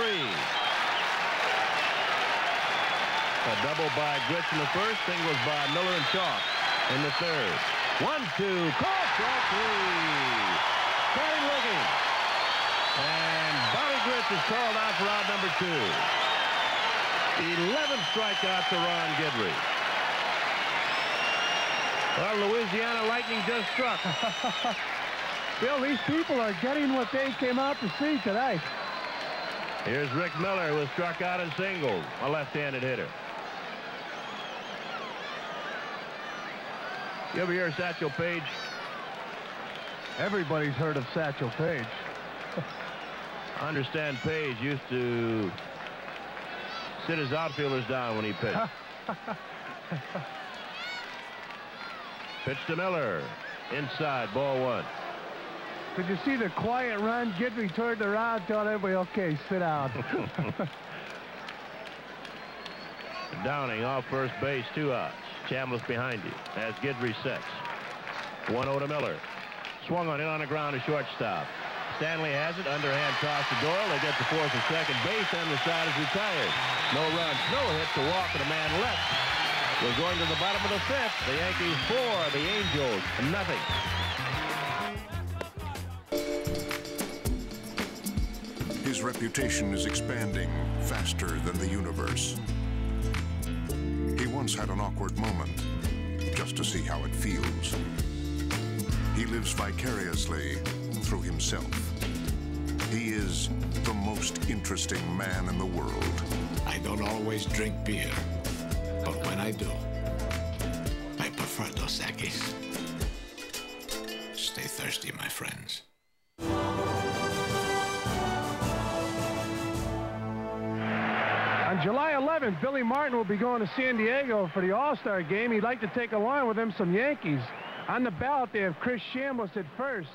A double by Grich in the first. Singles by Miller and Chalk in the third. 1-2. Call strike 3. Starting looking. And Bobby Grich is called out for out number 2. 11th strikeout to Ron Guidry. Well, Louisiana Lightning just struck. Bill, these people are getting what they came out to see tonight. Here's Rick Miller, who was struck out in singles, a left-handed hitter. You ever hear of Satchel Paige? Everybody's heard of Satchel Paige. I understand Paige used to sit his outfielders down when he pitched. Pitch to Miller. Inside, ball 1. Could you see the quiet Ron Guidry turned around, telling everybody, okay, sit down. Downing off first base, 2 outs. Chambliss behind you as Guidry sets. 1-0 to Miller. Swung on in on the ground to shortstop. Stanley has it. Underhand toss to Doyle. They get to fourth and second base, and the side is retired. No runs, no hits, a walk, and a man left. We're going to the bottom of the 5th. The Yankees 4, the Angels nothing. His reputation is expanding faster than the universe. He once had an awkward moment just to see how it feels. He lives vicariously through himself. He is the most interesting man in the world. I don't always drink beer, but when I do, I prefer Dos Equis. Stay thirsty, my friends. On July 11th, Billy Martin will be going to San Diego for the All-Star game. He'd like to take along with him some Yankees. On the ballot, they have Chris Chambliss at first,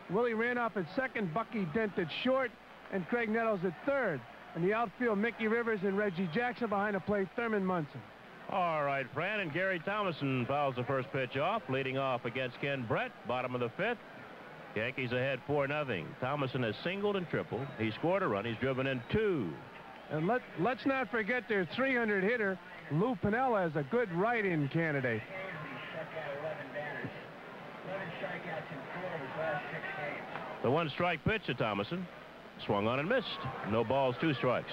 Willie Randolph at second, Bucky Dent at short, and Craig Nettles at third. In the outfield, Mickey Rivers and Reggie Jackson. Behind the plate, Thurman Munson. All right, Fran, and Gary Thomason fouls the first pitch off, leading off against Ken Brett, bottom of the 5th. Yankees ahead 4-0. Thomason has singled and tripled. He scored a run. He's driven in 2. And let's not forget their 300 hitter, Lou Piniella, is a good write-in candidate. The 1-strike pitch to Thomason. Swung on and missed. No balls, 2 strikes.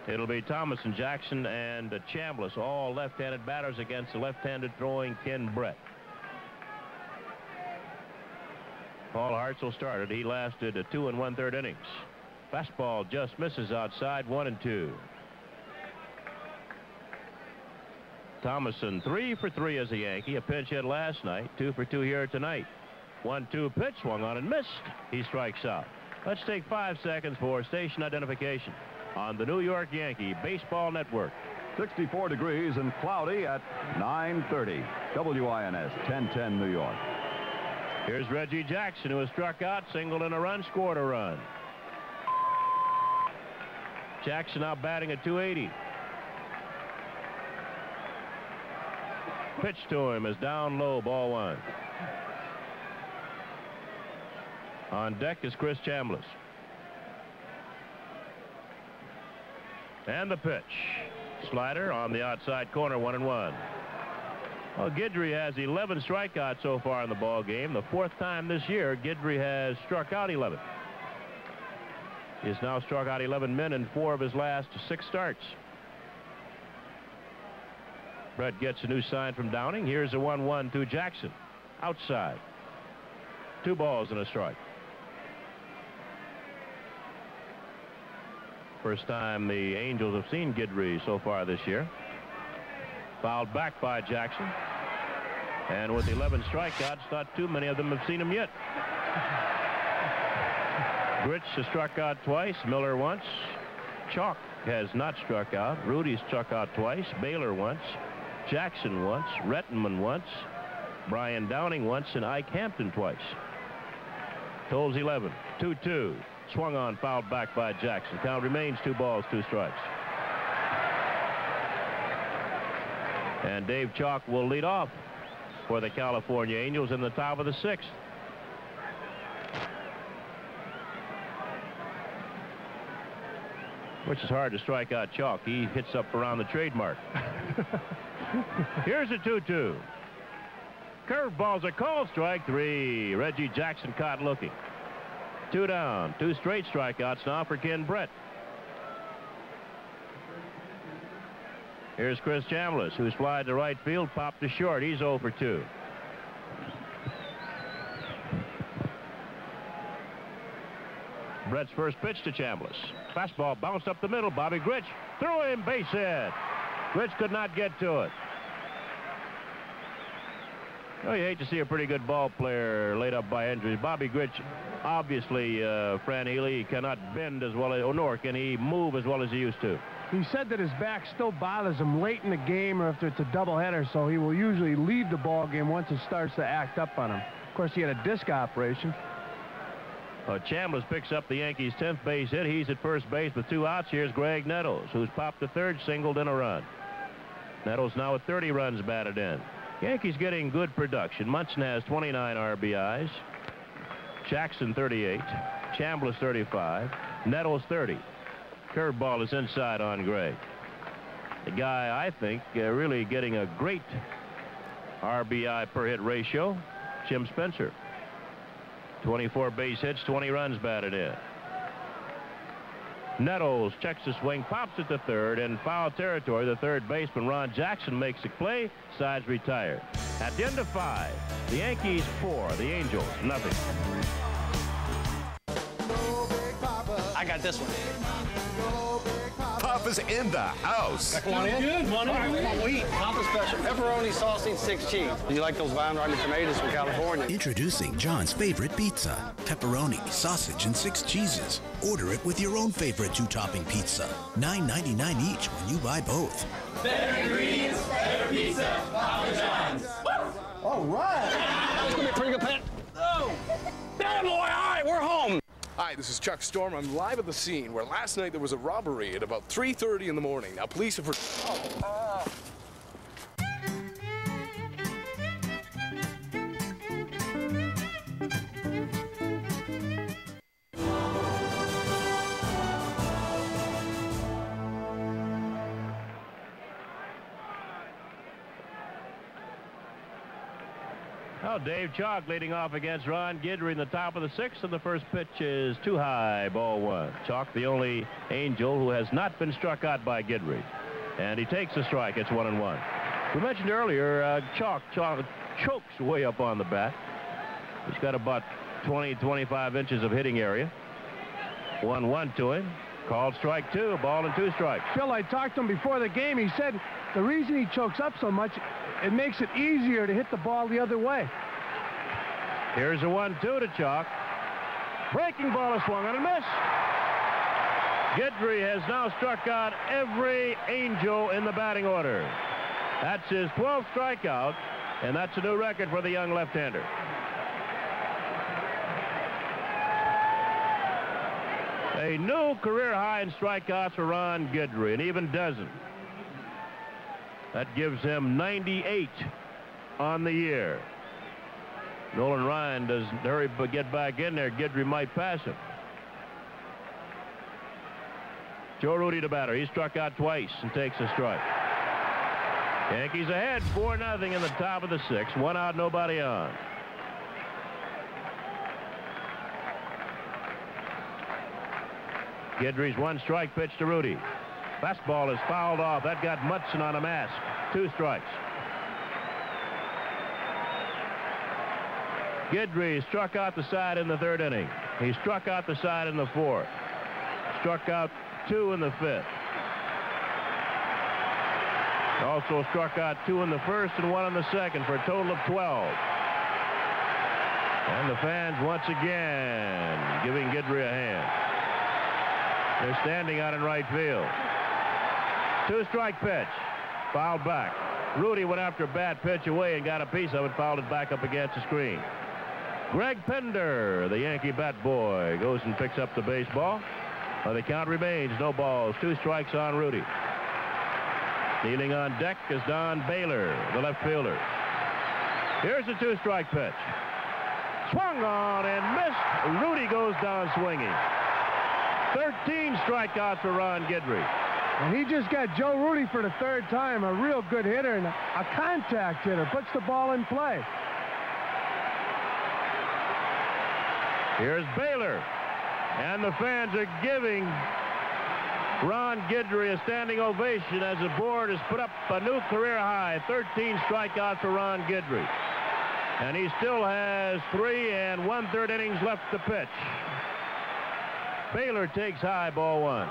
It'll be Thomason, Jackson, and Chambliss, all left-handed batters against the left-handed throwing Ken Brett. Paul Hartzell started. He lasted 2 1/3 innings. Fastball just misses outside, 1-2. Thomason 3 for 3 as a Yankee. A pinch hit last night. 2 for 2 here tonight. 1-2 pitch, swung on and missed. He strikes out. Let's take 5 seconds for station identification on the New York Yankee Baseball Network. 64 degrees and cloudy at 9:30. WINS 1010 New York. Here's Reggie Jackson, who has struck out, singled in a run, scored a run. Jackson now batting at 280. Pitch to him is down low, ball 1. On deck is Chris Chambliss. And the pitch. Slider on the outside corner, 1-1. Well, Guidry has 11 strikeouts so far in the ball game. The 4th time this year Guidry has struck out 11. He has now struck out 11 men in 4 of his last 6 starts. Brett gets a new sign from Downing. Here's a 1-1 to Jackson. Outside. 2 balls and a strike. First time the Angels have seen Guidry so far this year. Fouled back by Jackson. And with 11 strikeouts, not too many of them have seen him yet. Grich has struck out twice. Miller once. Chalk has not struck out. Rudy's struck out twice. Baylor once. Jackson once. Rettenman once. Brian Downing once. And Ike Hampton twice. Tolles 11. 2-2. Swung on, fouled back by Jackson. Count remains 2 balls, 2 strikes. And Dave Chalk will lead off for the California Angels in the top of the 6th. Which is hard to strike out Chalk. He hits up around the trademark. Here's a 2-2. Curveball's a called, strike 3. Reggie Jackson caught looking. 2 down. 2 straight strikeouts now for Ken Brett. Here's Chris Chambliss, who's flied to right field, popped to short. He's 0 for 2. Brett's first pitch to Chambliss. Fastball bounced up the middle. Bobby Grich threw him, base hit. Grich could not get to it. Oh, you hate to see a pretty good ball player laid up by injuries. Bobby Grich, obviously, Fran Healy, cannot bend as well as, nor can he move as well as he used to. He said that his back still bothers him late in the game or if it's a doubleheader, so he will usually leave the ball game once it starts to act up on him. Of course, he had a disc operation. Chambliss picks up the Yankees' 10th base hit. He's at first base with 2 outs. Here's Greg Nettles, who's popped the 3rd, singled in a run. Nettles now with 30 runs batted in. Yankees getting good production. Munson has 29 RBIs. Jackson 38. Chambliss 35. Nettles 30. Curveball is inside on Gray. The guy, I think, really getting a great RBI per hit ratio, Jim Spencer. 24 base hits, 20 runs batted in. Nettles checks the swing, pops it to 3rd, in foul territory. The 3rd baseman, Ron Jackson, makes a play. Sides retired. At the end of 5, the Yankees 4, the Angels nothing. I got this one. Papa's in the house. Come on in. Good. Come on in. Come on, we eat. Papa special. Pepperoni, sausage, 6 cheese. Do you like those vine-ripened tomatoes from California? Introducing John's favorite pizza. Pepperoni, sausage, and 6 cheeses. Order it with your own favorite 2-topping pizza. $9.99 each when you buy both. Better ingredients, better pizza, Papa John's. All right. That's going to be a pretty good pet. Oh. Damn, boy. All right, we're home. Hi, this is Chuck Storm. I'm live at the scene where last night there was a robbery at about 3:30 in the morning. Now, police have... Well, Dave Chalk leading off against Ron Guidry in the top of the sixth, and the first pitch is too high, ball one. Chalk, the only Angel who has not been struck out by Guidry. And he takes the strike. It's 1-1. We mentioned earlier, Chalk chokes way up on the bat. He's got about 20-25 inches of hitting area. 1-1 to him. Called strike two, a ball and 2 strikes. Phil, I talked to him before the game. He said the reason he chokes up so much, it makes it easier to hit the ball the other way. Here's a 1-2 to Chalk. Breaking ball is swung on and missed. Guidry has now struck out every Angel in the batting order. That's his 12th strikeout, and that's a new record for the young left-hander. A new career high in strikeouts for Ron Guidry, an even dozen. That gives him 98 on the year. Nolan Ryan doesn't hurry but get back in there. Guidry might pass him. Joe Rudy the batter. He struck out twice and takes a strike. Yankees ahead 4-0 in the top of the sixth. 1 out, nobody on. Guidry's 1-strike pitch to Rudy. Fastball is fouled off. That got Mutson on a mask. 2 strikes. Guidry struck out the side in the 3rd inning. He struck out the side in the 4th. Struck out 2 in the 5th. Also struck out 2 in the 1st and 1 in the 2nd for a total of 12. And the fans once again giving Guidry a hand. They're standing out in right field. 2-strike pitch. Fouled back. Rudy went after a bad pitch away and got a piece of it, fouled it back up against the screen. Greg Pender, the Yankee bat boy, goes and picks up the baseball. The count remains no balls. 2 strikes on Rudy. Kneeling on deck is Don Baylor, the left fielder. Here's a 2-strike pitch. Swung on and missed. Rudy goes down swinging. 13 strikeouts for Ron Guidry. And he just got Joe Rudy for the 3rd time, a real good hitter and a contact hitter. Puts the ball in play. Here's Baylor. And the fans are giving Ron Guidry a standing ovation as the board has put up a new career high. 13 strikeouts for Ron Guidry. And he still has 3 1/3 innings left to pitch. Baylor takes high, ball 1.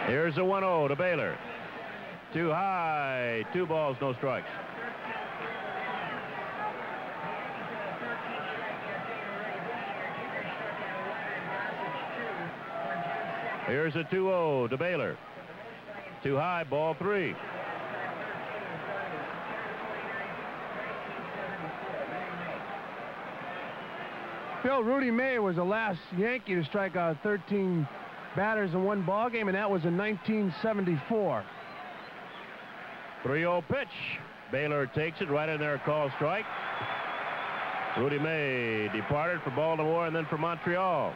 Here's a 1-0 to Baylor. Too high, 2 balls, no strikes. Here's a 2-0 to Baylor. Too high, ball 3. Phil, Rudy May was the last Yankee to strike out 13 batters in 1 ball game, and that was in 1974. 3-0 pitch. Baylor takes it right in there, call strike. Rudy May departed for Baltimore and then for Montreal.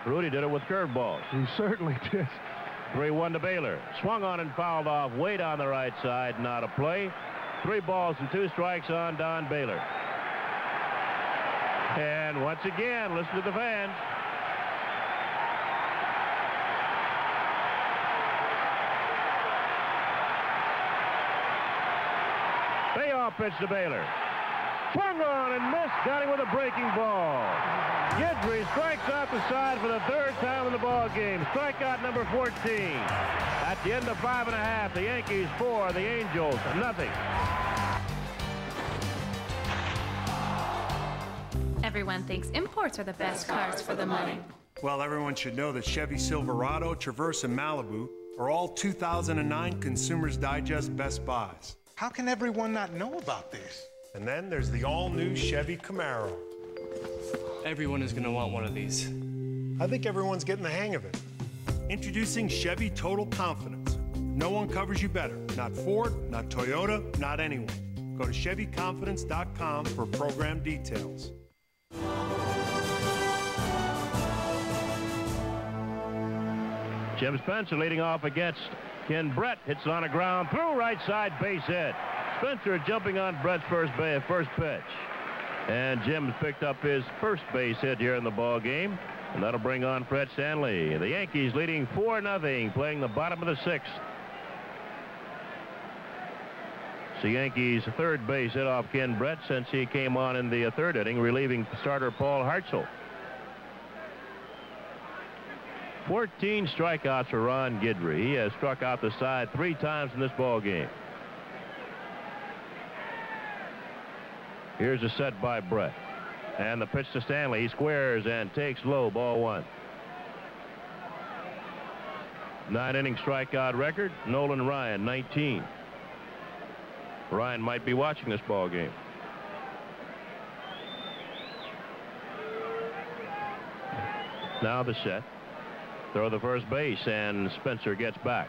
Rudy did it with curveballs. He certainly did. 3-1 to Baylor. Swung on and fouled off way down the right side. Not a play. 3 balls and 2 strikes on Don Baylor. And once again, listen to the fans. Payoff pitch to Baylor. Swung on and missed. Got him with a breaking ball. Guidry strikes out the side for the 3rd time in the ball game. Strikeout number 14. At the end of 5 1/2, the Yankees 4, the Angels nothing. Everyone thinks imports are the best cars for the money. Well, everyone should know that Chevy Silverado, Traverse, and Malibu are all 2009 Consumers Digest Best Buys. How can everyone not know about this? And then there's the all-new Chevy Camaro. Everyone is going to want one of these. I think everyone's getting the hang of it. Introducing Chevy Total Confidence. No one covers you better. Not Ford, not Toyota, not anyone. Go to ChevyConfidence.com for program details. Jim Spencer leading off against Ken Brett. Hits it on a ground through right side, base hit. Spencer jumping on Brett's first pitch. And Jim's picked up his first base hit here in the ball game. And that'll bring on Fred Stanley. The Yankees leading 4-0, playing the bottom of the 6th. The Yankees' third base hit off Ken Brett since he came on in the 3rd inning, relieving starter Paul Hartzell. 14 strikeouts for Ron Guidry. He has struck out the side 3 times in this ball game. Here's a set by Brett. And the pitch to Stanley. He squares and takes low, ball 1. 9-inning strikeout record. Nolan Ryan, 19. Ryan might be watching this ball game. Now the set. Throw the first base, and Spencer gets back.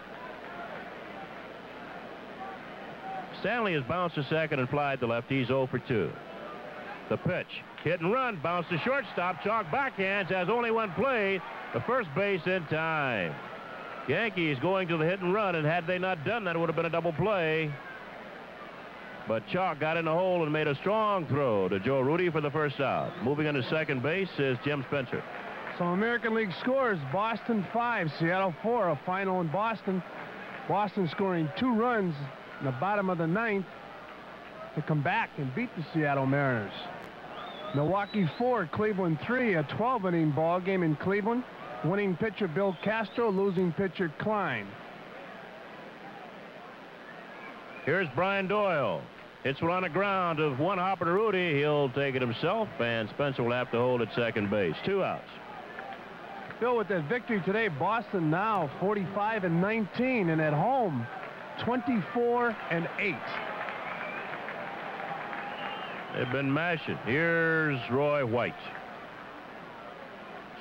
Stanley has bounced to second and flied to left. He's 0 for 2. The pitch. Hit and run. Bounce to shortstop. Chalk backhands. Has only one play. The first base in time. Yankees going to the hit and run, and had they not done that, it would have been a double play. But Chalk got in the hole and made a strong throw to Joe Rudy for the first out. Moving into second base is Jim Spencer. So American League scores: Boston 5, Seattle 4. A final in Boston. Boston scoring 2 runs in the bottom of the 9th to come back and beat the Seattle Mariners. Milwaukee 4, Cleveland 3. A 12-inning ball game in Cleveland. Winning pitcher Bill Castro, losing pitcher Klein. Here's Brian Doyle. Hits one on the ground of one hopper to Rudy. He'll take it himself, and Spencer will have to hold at second base. 2 outs. Bill, with that victory today, Boston now 45-19, and at home 24-8. They've been mashing. Here's Roy White.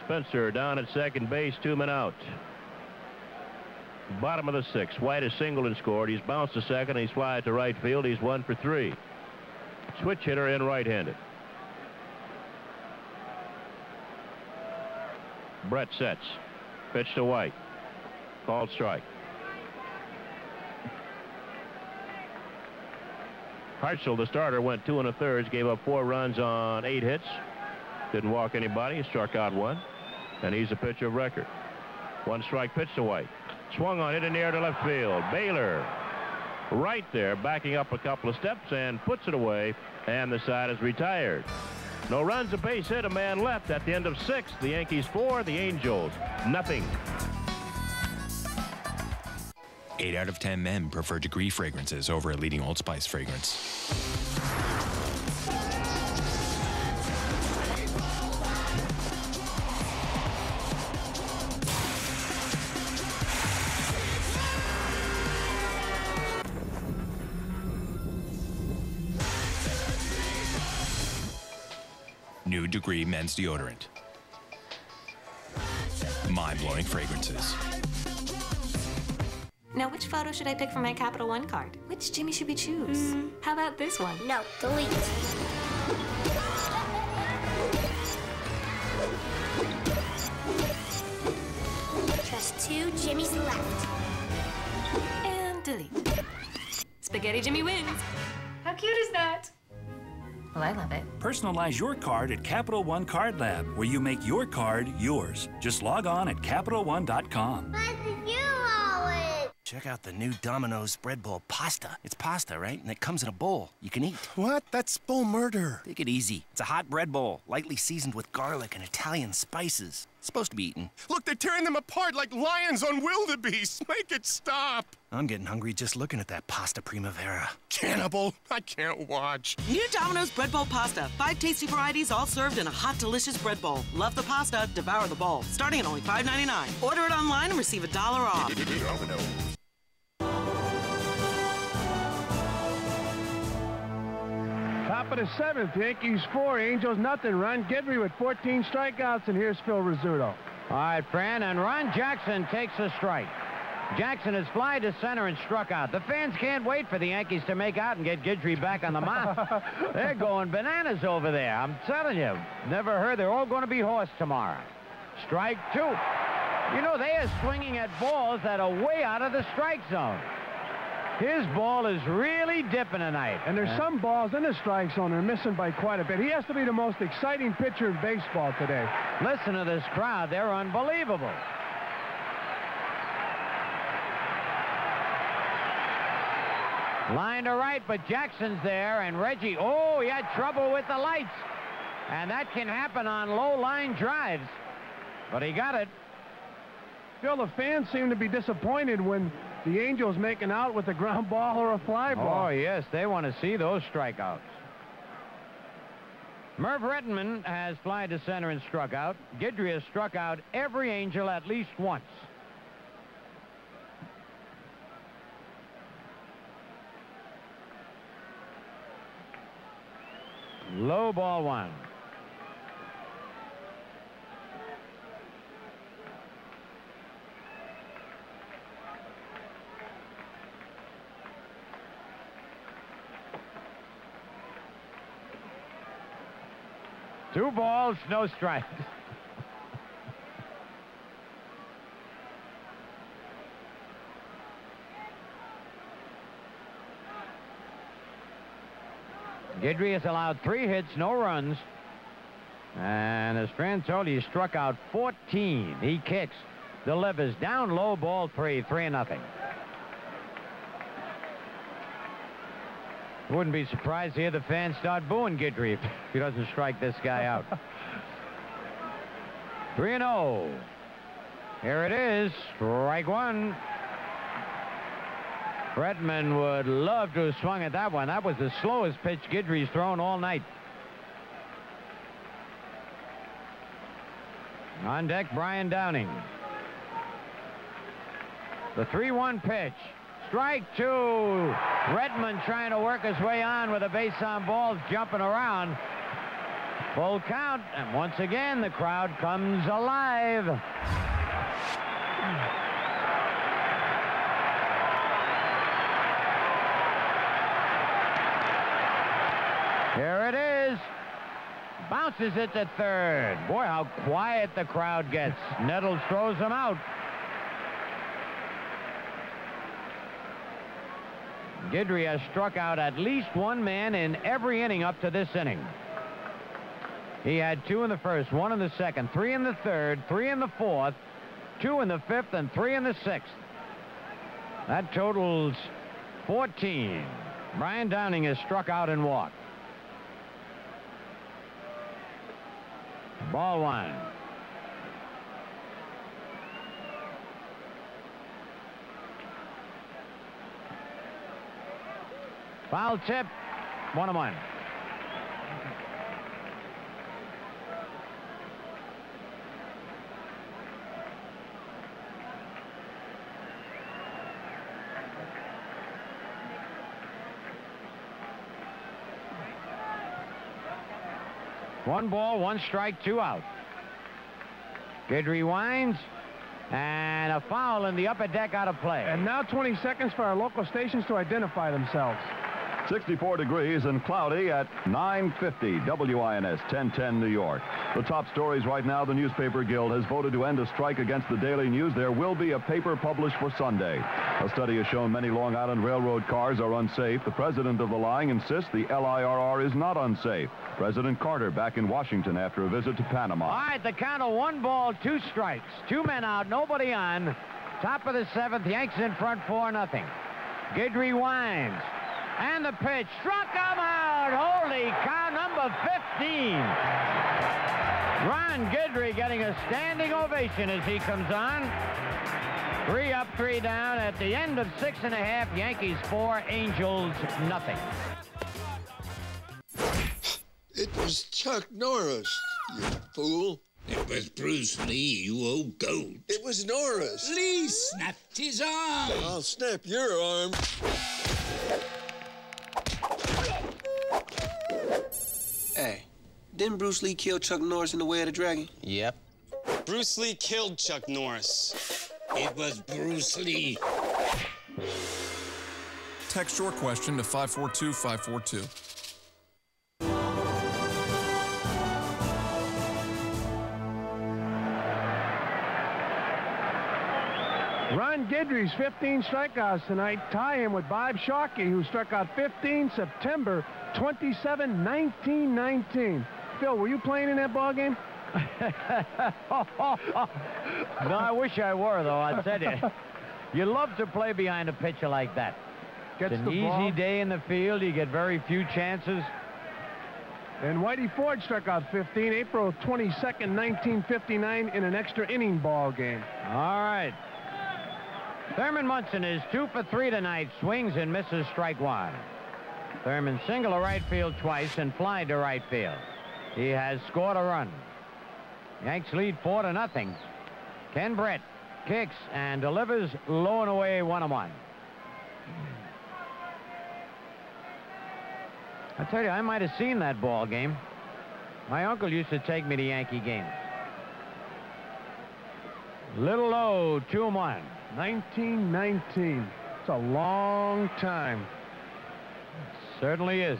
Spencer down at second base, 2 men out. Bottom of the 6th. White has singled and scored. He's bounced to second. He's flied to right field. He's 1 for 3. Switch hitter in right-handed. Brett sets. Pitch to White. Called strike. Hartzell, the starter, went 2 1/3, gave up 4 runs on 8 hits. Didn't walk anybody. He struck out 1. And he's a pitcher of record. 1 strike pitch to White. Swung on it in the air to left field. Baylor right there, backing up a couple of steps and puts it away, and the side is retired. No runs, a base hit, a man left at the end of 6. The Yankees 4, the Angels nothing. 8 out of 10 men prefer Degree fragrances over a leading Old Spice fragrance. New Degree men's deodorant. Mind-blowing fragrances. Now, which photo should I pick for my Capital One card? Which Jimmy should we choose? How about this one? No, delete. Just 2 Jimmys left. And delete. Spaghetti Jimmy wins. How cute is that? Well, I love it. Personalize your card at Capital One Card Lab, where you make your card yours. Just log on at CapitalOne.com. Check out the new Domino's Bread Bowl pasta. It's pasta, right? And it comes in a bowl you can eat. What? That's bowl murder. Take it easy. It's a hot bread bowl, lightly seasoned with garlic and Italian spices. It's supposed to be eaten. Look, they're tearing them apart like lions on wildebeest. Make it stop. I'm getting hungry just looking at that pasta primavera. Cannibal, I can't watch. New Domino's Bread Bowl pasta. 5 tasty varieties, all served in a hot, delicious bread bowl. Love the pasta, devour the bowl. Starting at only $5.99. Order it online and receive $1 off. Domino. Top of the 7th, Yankees 4, Angels nothing. Ron Guidry with 14 strikeouts, and here's Phil Rizzuto. All right, Fran, and Ron Jackson takes a strike. Jackson has flied to center and struck out. The fans can't wait for the Yankees to make out and get Guidry back on the mound. They're going bananas over there. I'm telling you, never heard. They're all going to be hoarse tomorrow. Strike 2. You know, they are swinging at balls that are way out of the strike zone. His ball is really dipping tonight. And there's some balls in the strike zone that are missing by quite a bit. He has to be the most exciting pitcher in baseball today. Listen to this crowd. They're unbelievable. Line to right, but Jackson's there, and Reggie, oh, he had trouble with the lights. And that can happen on low-line drives. But he got it. Phil, the fans seem to be disappointed when the Angels making out with a ground ball or a fly ball. Oh, yes, they want to see those strikeouts. Merv Rettenman has fly to center and struck out. Guidry has struck out every Angel at least once. Low ball one. Two balls, no strikes. Guidry has allowed 3 hits, no runs. And as Fran told you, he struck out 14. He kicks, delivers, down low, ball 3, 3-0. Wouldn't be surprised to hear the fans start booing Guidry if he doesn't strike this guy out. 3-0. Here it is, strike one. Rettenman would love to have swung at that one. That was the slowest pitch Guidry's thrown all night. On deck, Brian Downing. The 3-1 pitch. Strike two. Rettenman trying to work his way on with a base on balls, jumping around. Full count, and once again, the crowd comes alive. Here it is. Bounces it to third. Boy, how quiet the crowd gets. Nettles throws him out. Guidry has struck out at least one man in every inning up to this inning. He had 2 in the first, 1 in the second, 3 in the third, 3 in the fourth, 2 in the fifth, and 3 in the sixth. That totals 14. Brian Downing has struck out and walked. Ball one. Foul tip, 1-1. One ball, 1 strike, 2 out. Guidry winds, and a foul in the upper deck out of play. And now 20 seconds for our local stations to identify themselves. 64 degrees and cloudy at 9:50 WINS 1010 New York. The top stories right now: the Newspaper Guild has voted to end a strike against the Daily News. There will be a paper published for Sunday. A study has shown many Long Island Railroad cars are unsafe. The president of the line insists the LIRR is not unsafe. President Carter back in Washington after a visit to Panama. All right, the count of 1 ball, 2 strikes. 2 men out, nobody on. Top of the 7th, Yanks in front 4-0. Guidry winds. And the pitch, struck him out. Holy cow, number 15. Ron Guidry getting a standing ovation as he comes on. 3 up, 3 down. At the end of 6.5, Yankees 4, Angels nothing. It was Chuck Norris, you fool. It was Bruce Lee, you old goat. It was Norris. Lee snapped his arm. I'll snap your arm. Hey, didn't Bruce Lee kill Chuck Norris in The Way of the Dragon? Yep. Bruce Lee killed Chuck Norris. It was Bruce Lee. Text your question to 542-542. Ron Guidry's 15 strikeouts tonight tie him with Bob Sharkey, who struck out 15 September 27, 1919. Phil, were you playing in that ball game? No, I wish I were, though. I tell you, you love to play behind a pitcher like that. Gets it's an the easy ball. day in the field. You get very few chances. And Whitey Ford struck out 15 April 22nd, 1959 in an extra inning ball game. All right. Thurman Munson is 2 for 3 tonight. Swings and misses, strike one. Thurman single to right field twice and fly to right field. He has scored a run. Yanks lead 4-0. Ken Brett kicks and delivers low and away 1-1. I tell you, I might have seen that ball game. My uncle used to take me to Yankee games. Little low, 2-1. 1919. It's a long time. Certainly is.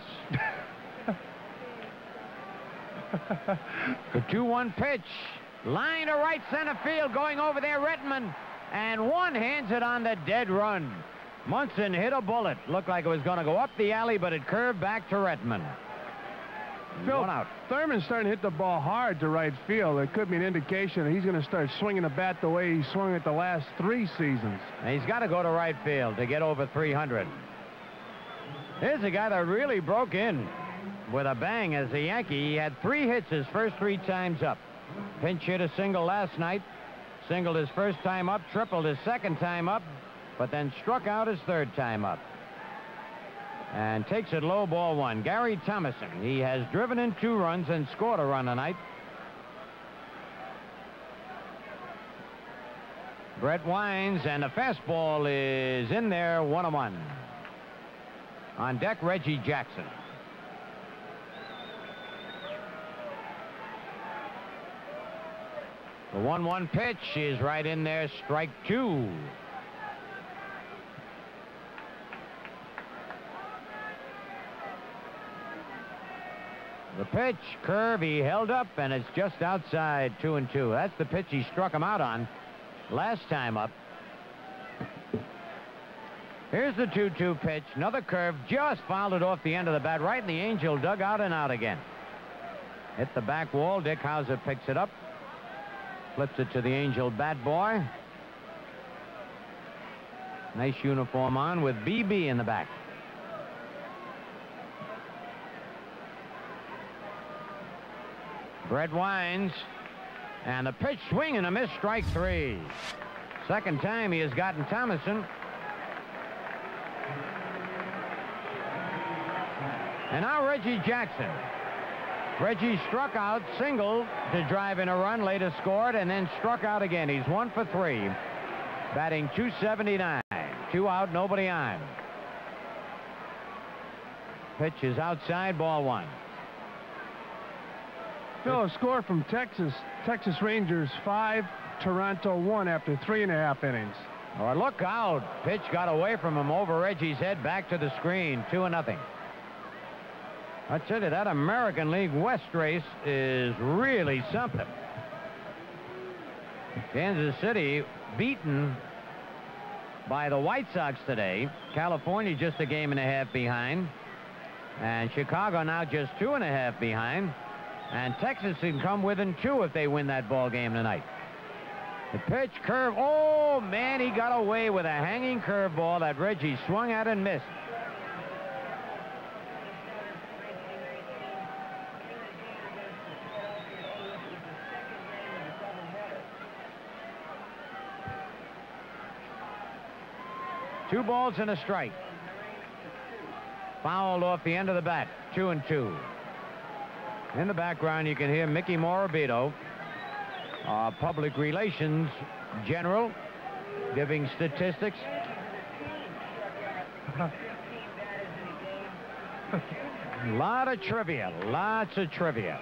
The 2-1 pitch. Line to right center field, going over there, Rettman. And one hands it on the dead run. Munson hit a bullet. Looked like it was going to go up the alley, but it curved back to Rettman. Phil, One out. Thurman's starting to hit the ball hard to right field. It could be an indication that he's going to start swinging the bat the way he swung it the last 3 seasons. And he's got to go to right field to get over 300. Here's a guy that really broke in with a bang as a Yankee. He had 3 hits his first 3 times up. Pinch hit a single last night. Singled his first time up, tripled his second time up, but then struck out his 3rd time up. And takes it low, ball 1. Gary Thomason. He has driven in 2 runs and scored a run tonight. Brett winds, and the fastball is in there, 1-1. On deck, Reggie Jackson. The 1-1 pitch is right in there, strike 2. The pitch, curve, he held up, and it's just outside 2-2. That's the pitch he struck him out on last time up. Here's the 2-2 pitch. Another curve, just fouled it off the end of the bat, right in the Angel dugout and out again. Hit the back wall. Dick Hauser picks it up. Flips it to the Angel bat boy. Nice uniform on with BB in the back. Brett winds, and the pitch, swing and a miss, strike 3. Second time he has gotten Thomason. And now Reggie Jackson. Reggie struck out, singled to drive in a run, later scored, and then struck out again. He's 1 for 3, batting .279. 2 out, nobody on. Pitch is outside, ball 1. Phil, a score from Texas. Texas Rangers 5, Toronto 1 after 3.5 innings. Oh, look out. Pitch got away from him over Reggie's head, back to the screen, 2-0. I tell you, that American League West race is really something. Kansas City beaten by the White Sox today. California just a game and a half behind. And Chicago now just 2.5 behind. And Texas can come within 2 if they win that ball game tonight. The pitch, curve. Oh, man, he got away with a hanging curveball that Reggie swung at and missed. Two balls and a strike. Fouled off the end of the bat. 2-2. In the background, you can hear Mickey Morabito, our public relations general, giving statistics. Lot of trivia, lots of trivia.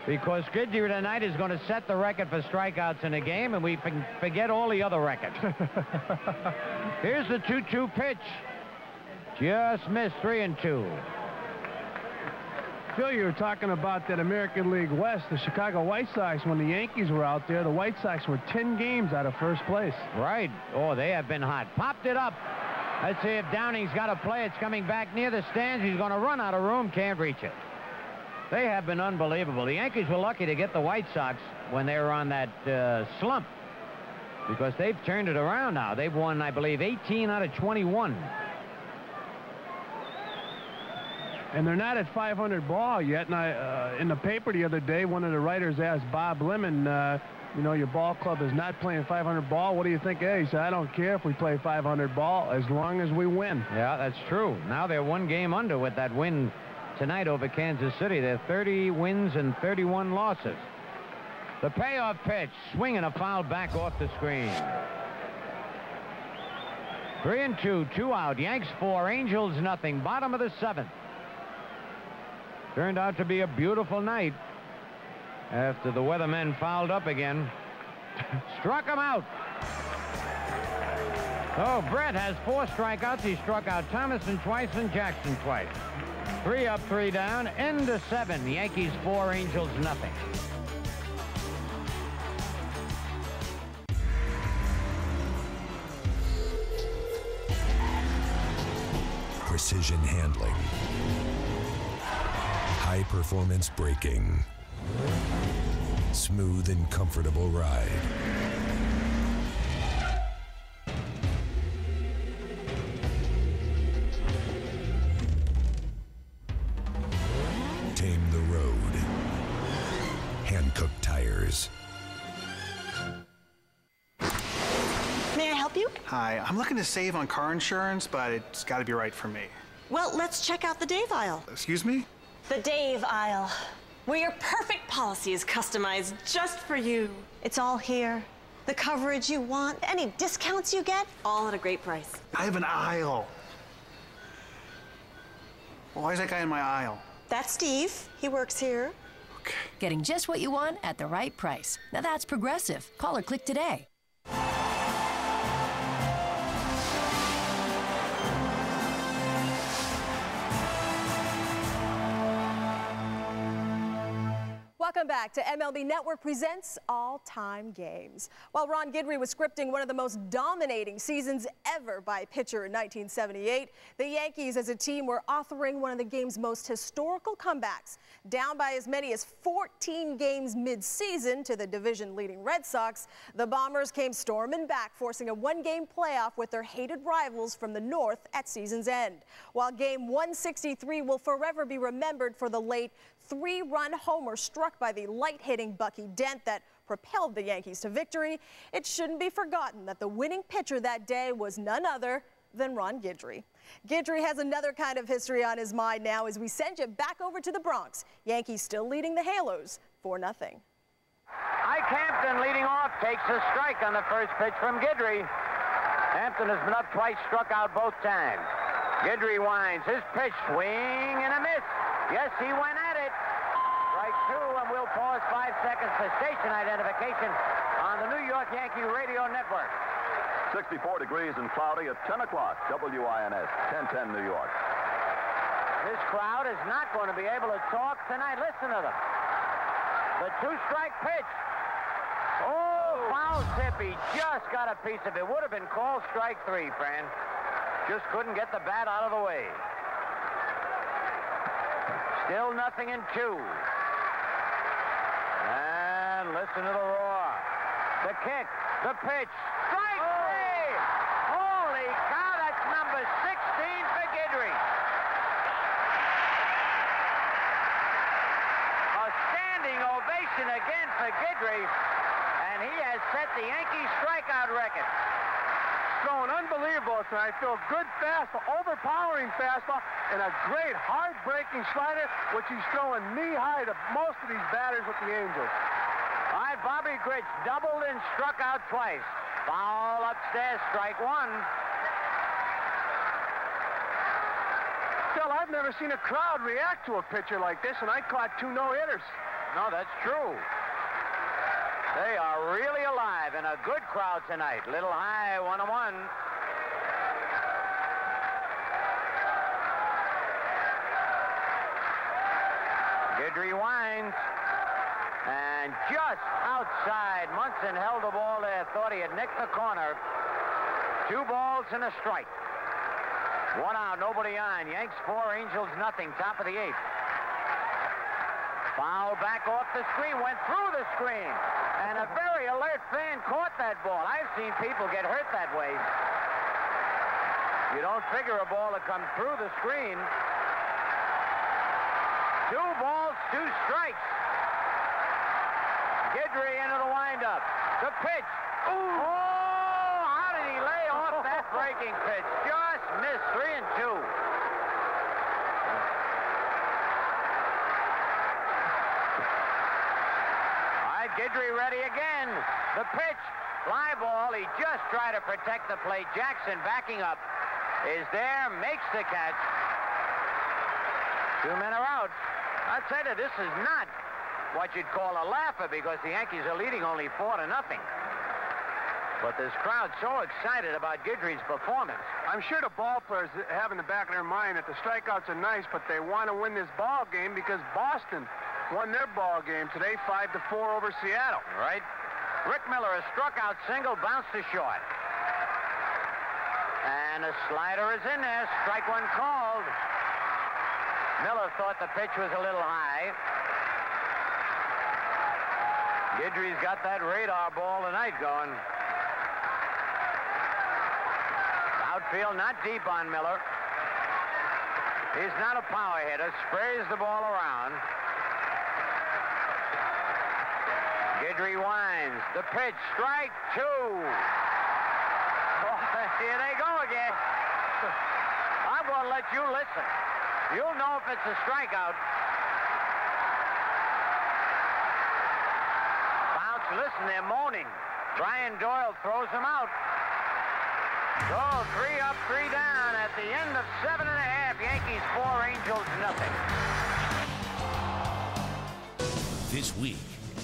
Because Guidry tonight is going to set the record for strikeouts in a game, and we forget all the other records. Here's the 2-2 pitch. Just missed, 3-2. Phil, you were talking about that American League West, the Chicago White Sox, when the Yankees were out there, the White Sox were 10 games out of first place. Right. Oh, they have been hot. Popped it up. Let's see if Downing's got a play. It's coming back near the stands. He's going to run out of room. Can't reach it. They have been unbelievable. The Yankees were lucky to get the White Sox when they were on that slump, because they've turned it around now. They've won, I believe, 18 out of 21. And they're not at 500 ball yet. And in the paper the other day, one of the writers asked Bob Lemon, you know, your ball club is not playing 500 ball. What do you think? Hey, he said, I don't care if we play 500 ball as long as we win. Yeah, that's true. Now they're one game under with that win tonight over Kansas City. They're 30 wins and 31 losses. The payoff pitch, swinging a foul back off the screen. 3-2, 2 out. Yanks 4, Angels nothing. Bottom of the 7th. Turned out to be a beautiful night after the weathermen fouled up again. Struck him out. Oh, Brett has 4 strikeouts. He struck out Thomason twice and Jackson twice. 3 up, 3 down. End of 7. Yankees 4, Angels nothing. Precision handling. High-performance braking. Smooth and comfortable ride. Tame the road. Hand-cooked tires. May I help you? Hi, I'm looking to save on car insurance, but it's got to be right for me. Well, let's check out the Dave aisle. Excuse me? The Dave aisle, where your perfect policy is customized just for you. It's all here. The coverage you want, any discounts you get, all at a great price. I have an aisle. Why is that guy in my aisle? That's Steve. He works here. Okay. Getting just what you want at the right price. Now that's Progressive. Call or click today. Welcome back to MLB Network Presents All-Time Games. While Ron Guidry was scripting one of the most dominating seasons ever by a pitcher in 1978, the Yankees as a team were authoring one of the game's most historical comebacks. Down by as many as 14 games mid-season to the division-leading Red Sox, the Bombers came storming back, forcing a one-game playoff with their hated rivals from the North at season's end. While Game 163 will forever be remembered for the late 3-run homer struck by the light-hitting Bucky Dent that propelled the Yankees to victory, it shouldn't be forgotten that the winning pitcher that day was none other than Ron Guidry. Guidry has another kind of history on his mind now as we send you back over to the Bronx. Yankees still leading the Halos 4-0. Ike Hampton leading off, takes a strike on the first pitch from Guidry. Hampton has been up twice, struck out both times. Guidry winds his pitch, swing and a miss. Yes, he went at it. Strike 2, and we'll pause 5 seconds for station identification on the New York Yankee Radio Network. 64 degrees and cloudy at 10 o'clock, WINS, 1010 New York. This crowd is not going to be able to talk tonight. Listen to them. The 2-strike pitch. Oh, foul tip. He just got a piece of it. Would have been called strike 3, Fran. Just couldn't get the bat out of the way. Still 0-2. And listen to the roar. The kick, the pitch, strike 3! Holy cow, that's number 16 for Guidry. A standing ovation again for Guidry, and he has set the Yankees strikeout record. Throwing unbelievable tonight. Feel good fastball, overpowering fastball, and a great hard-breaking slider, which he's throwing knee-high to most of these batters with the Angels. All right, Bobby Grich doubled and struck out twice. Foul upstairs, strike 1. Phil, I've never seen a crowd react to a pitcher like this, and I caught 2 no-hitters. No, that's true. They are really alive and a good crowd tonight. Little high, 1-1. Guidry winds. And just outside, Munson held the ball there, thought he had nicked the corner. 2 balls and a strike. 1 out, nobody on. Yanks 4, Angels nothing. Top of the 8th. Foul back off the screen, went through the screen. And a very alert fan caught that ball. I've seen people get hurt that way. You don't figure a ball to come through the screen. 2 balls, 2 strikes. Guidry into the windup. The pitch. Ooh. Oh, how did he lay off that breaking pitch? Just missed. 3 and 2. All right, Guidry ready again. The pitch. Fly ball. He just tried to protect the plate. Jackson backing up. Is there. Makes the catch. 2 men are out. I'd say that this is not what you'd call a laugher because the Yankees are leading only 4-0. But this crowd's so excited about Guidry's performance. I'm sure the ball players have in the back of their mind that the strikeouts are nice, but they want to win this ball game because Boston won their ball game today 5-4 over Seattle. Right. Rick Miller, a struck out single, bounced to short. And a slider is in there. Strike 1 called. Miller thought the pitch was a little high. Guidry's got that radar ball tonight going. Outfield not deep on Miller. He's not a power hitter. Sprays the ball around. Guidry winds. The pitch. Strike 2. Oh, here they go again. I'm going to let you listen. You'll know if it's a strikeout. Listen, they're moaning. Brian Doyle throws them out. So 3 up, 3 down at the end of 7.5. Yankees 4, Angels nothing. This week,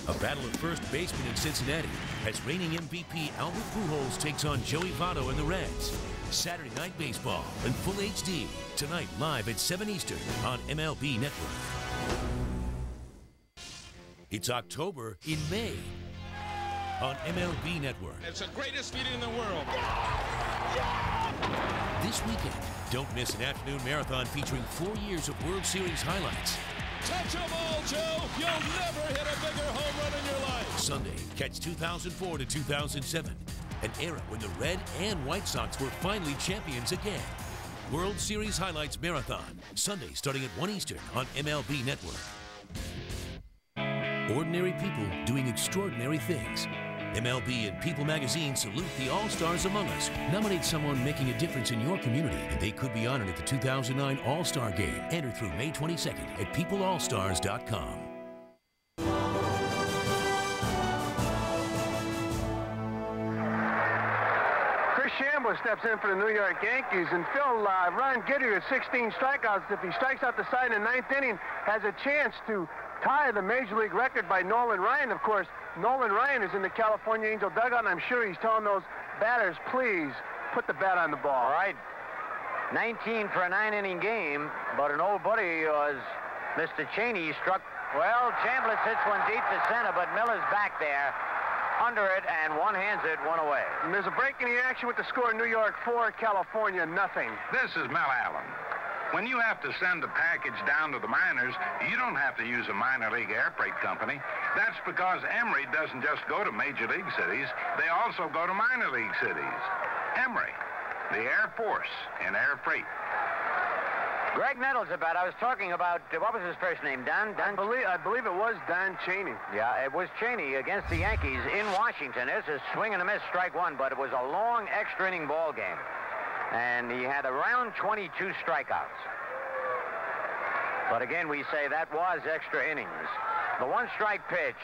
a battle of first baseman in Cincinnati as reigning MVP Albert Pujols takes on Joey Votto and the Reds. Saturday Night Baseball in full HD. Tonight live at 7 Eastern on MLB Network. It's October in May on MLB Network. It's the greatest feeling in the world. This weekend, don't miss an afternoon marathon featuring 4 years of World Series highlights. Touch 'em all, Joe. You'll never hit a bigger home run in your life. Sunday, catch 2004 to 2007, an era when the Red and White Sox were finally champions again. World Series Highlights Marathon, Sunday starting at 1 Eastern on MLB Network. Ordinary people doing extraordinary things. MLB and People magazine salute the All-Stars among us. Nominate someone making a difference in your community, and they could be honored at the 2009 All-Star Game. Enter through May 22nd at peopleallstars.com. Chris Shambo steps in for the New York Yankees, and Phil, Ron Guidry with 16 strikeouts. If he strikes out the side in the 9th inning, has a chance to tie the Major League record by Nolan Ryan. Of course, Nolan Ryan is in the California Angel dugout, and I'm sure he's telling those batters, please put the bat on the ball. All right. 19 for a 9-inning game, but an old buddy was Mr. Cheney. Struck, well, Chambliss hits one deep to center, but Miller's back there under it, and one hands it, one away. And there's a break in the action with the score: New York 4, California nothing. This is Mel Allen. When you have to send a package down to the minors, you don't have to use a minor league air freight company. That's because Emery doesn't just go to major league cities. They also go to minor league cities. Emery, the Air Force in air freight. Greg Nettles about. I was talking about, what was his first name? Don? I believe it was Don Cheney. Yeah, it was Cheney against the Yankees in Washington. It's a swing and a miss, strike 1, but it was a long extra inning ball game. And he had around 22 strikeouts. But again, we say that was extra innings. The 1-strike pitch,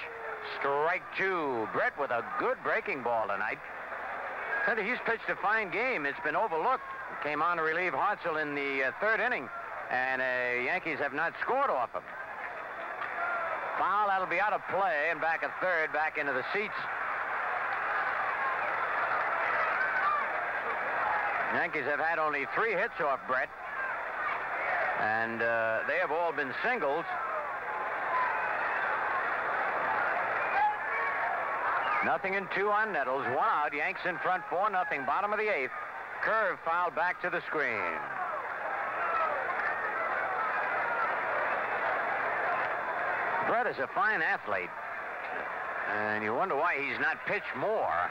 strike 2. Brett with a good breaking ball tonight. He's pitched a fine game. It's been overlooked. Came on to relieve Hartzell in the 3rd inning, and Yankees have not scored off him. Foul, that'll be out of play, and back at 3rd, back into the seats. Yankees have had only 3 hits off Brett, and they have all been singles. 0-2 on Nettles. 1 out. Yanks in front 4-0. Bottom of the 8th. Curve fouled back to the screen. Brett is a fine athlete. And you wonder why he's not pitched more.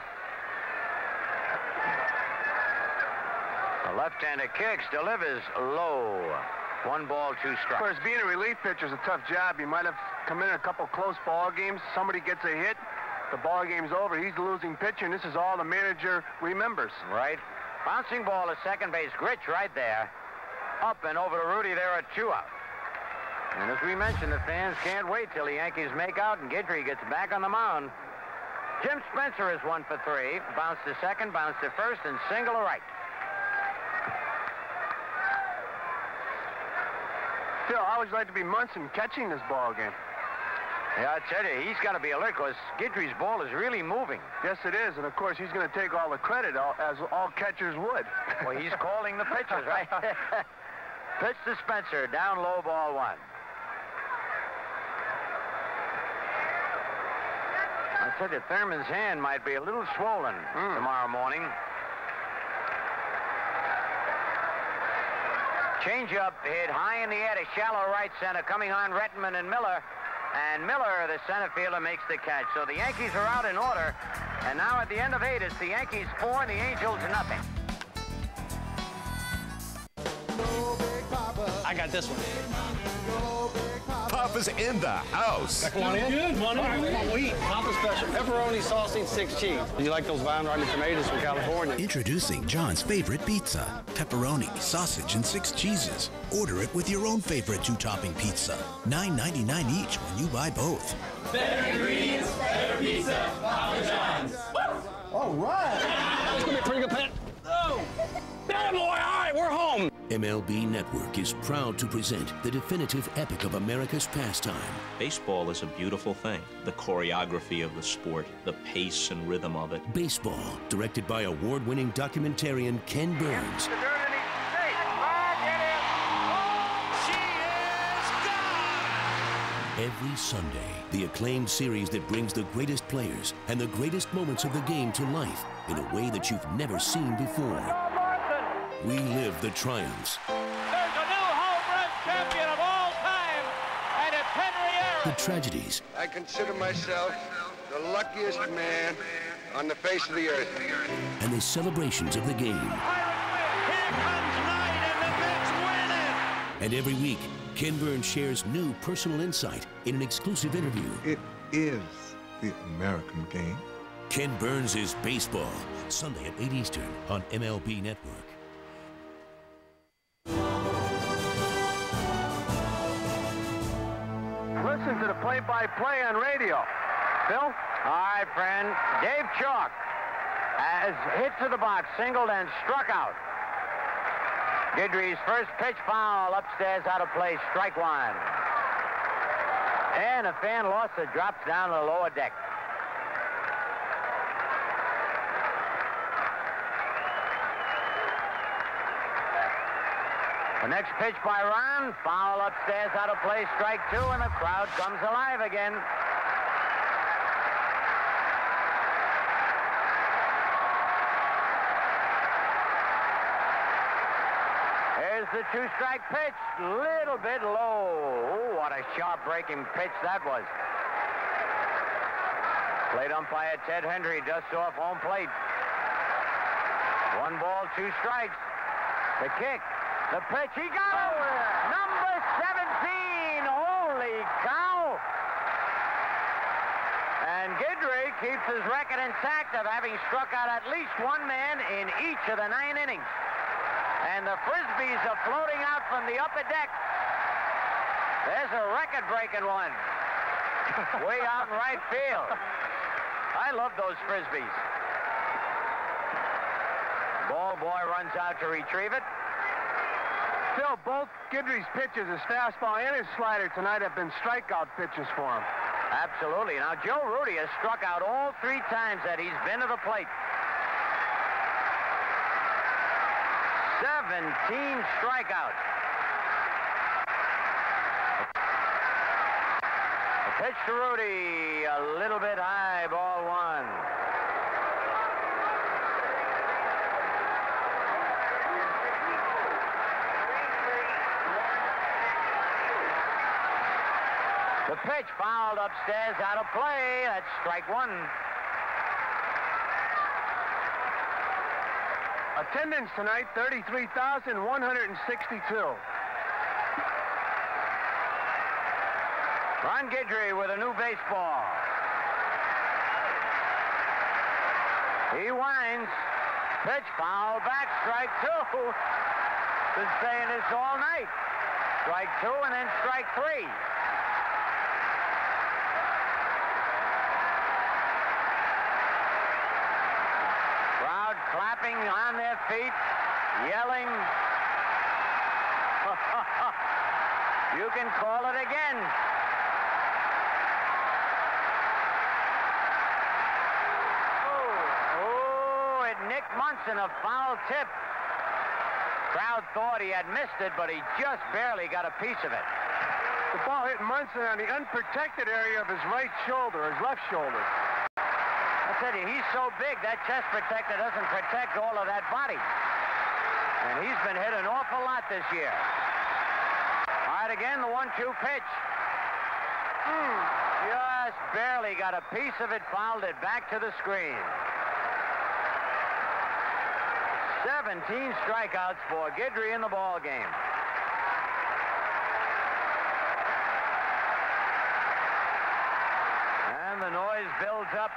The left-hander kicks, delivers low. 1 ball, 2 strikes. Of course, being a relief pitcher is a tough job. You might have come in a couple close ball games. Somebody gets a hit. The ball game's over. He's the losing pitcher, and this is all the manager remembers. Right. Bouncing ball to second base. Gritch right there. Up and over to Rudy. There are 2 out. And as we mentioned, the fans can't wait till the Yankees make out and Guidry gets back on the mound. Jim Spencer is 1 for 3. Bounce to second, bounce to first, and single to right. Phil, how would you like to be Munson catching this ball game? Yeah, I tell you, he's got to be alert because Guidry's ball is really moving. Yes, it is. And, of course, he's going to take all the credit, as all catchers would. Well, he's calling the pitches, right? Pitch to Spencer. Down low, ball 1. I tell you, Thurman's hand might be a little swollen tomorrow morning. Changeup hit high in the air to shallow right center, coming on Rettenman and Miller. And Miller, the center fielder, makes the catch. So the Yankees are out in order. And now at the end of 8, it's the Yankees 4 and the Angels 0. I got this one. Papa's in the house. Come on in. Good, money. All right, what we eat? Papa special. Pepperoni, sausage, 6 cheese. Do you like those vine riding tomatoes from California? Introducing John's favorite pizza. Pepperoni, sausage, and 6 cheeses. Order it with your own favorite 2-topping pizza. $9.99 each when you buy both. Better ingredients, better pizza. Papa John's. All right. It's going to be a pretty good pet. Oh. Bad boy. All right, we're home. MLB Network is proud to present the definitive epic of America's pastime. Baseball is a beautiful thing. The choreography of the sport, the pace and rhythm of it. Baseball, directed by award-winning documentarian Ken Burns. Every Sunday, the acclaimed series that brings the greatest players and the greatest moments of the game to life in a way that you've never seen before. We live the triumphs. There's a new home run champion of all time, and it's Henry Aaron. The tragedies. I consider myself the luckiest man on the face of the earth. And the celebrations of the game. Here comes Knight, and the Mets win it. And every week, Ken Burns shares new personal insight in an exclusive interview. It is the American game. Ken Burns is Baseball, Sunday at 8 Eastern on MLB Network. Listen to the play-by-play on radio. Phil? All right, friend. Dave Chalk has hit to the box, singled, and struck out. Guidry's first pitch foul upstairs out of play, strike 1. And a fan lost it, drops down to the lower deck. The next pitch by Ron, foul upstairs out of play, strike 2, and the crowd comes alive again. Here's the 2-strike pitch, little bit low. Oh, what a sharp breaking pitch that was. Plate umpire Ted Hendry dusts off home plate. 1 ball, 2 strikes. The kick. The pitch, he got it! Number 17, holy cow! And Guidry keeps his record intact of having struck out at least 1 man in each of the 9 innings. And the Frisbees are floating out from the upper deck. There's a record-breaking one. Way out in right field. I love those Frisbees. Ball boy runs out to retrieve it. Phil, both Guidry's pitches, his fastball and his slider tonight, have been strikeout pitches for him. Absolutely. Now, Joe Rudy has struck out all 3 times that he's been to the plate. 17 strikeouts. The Pitch to Rudy, a little bit high, ball one. The pitch fouled upstairs, out of play. That's strike one. Attendance tonight, 33,162. Ron Guidry with a new baseball. He winds. Pitch foul back, strike two. Been saying this all night. Strike two and then strike three. Crowd clapping on their feet, yelling. You can call it again. Nick Munson, a foul tip. Crowd thought he had missed it, but he just barely got a piece of it. The ball hit Munson on the unprotected area of his right shoulder, his left shoulder. I tell you, he's so big, that chest protector doesn't protect all of that body. And he's been hit an awful lot this year. All right, again, the 1-2 pitch. Just barely got a piece of it, fouled it back to the screen. 17 strikeouts for Guidry in the ball game. And the noise builds up.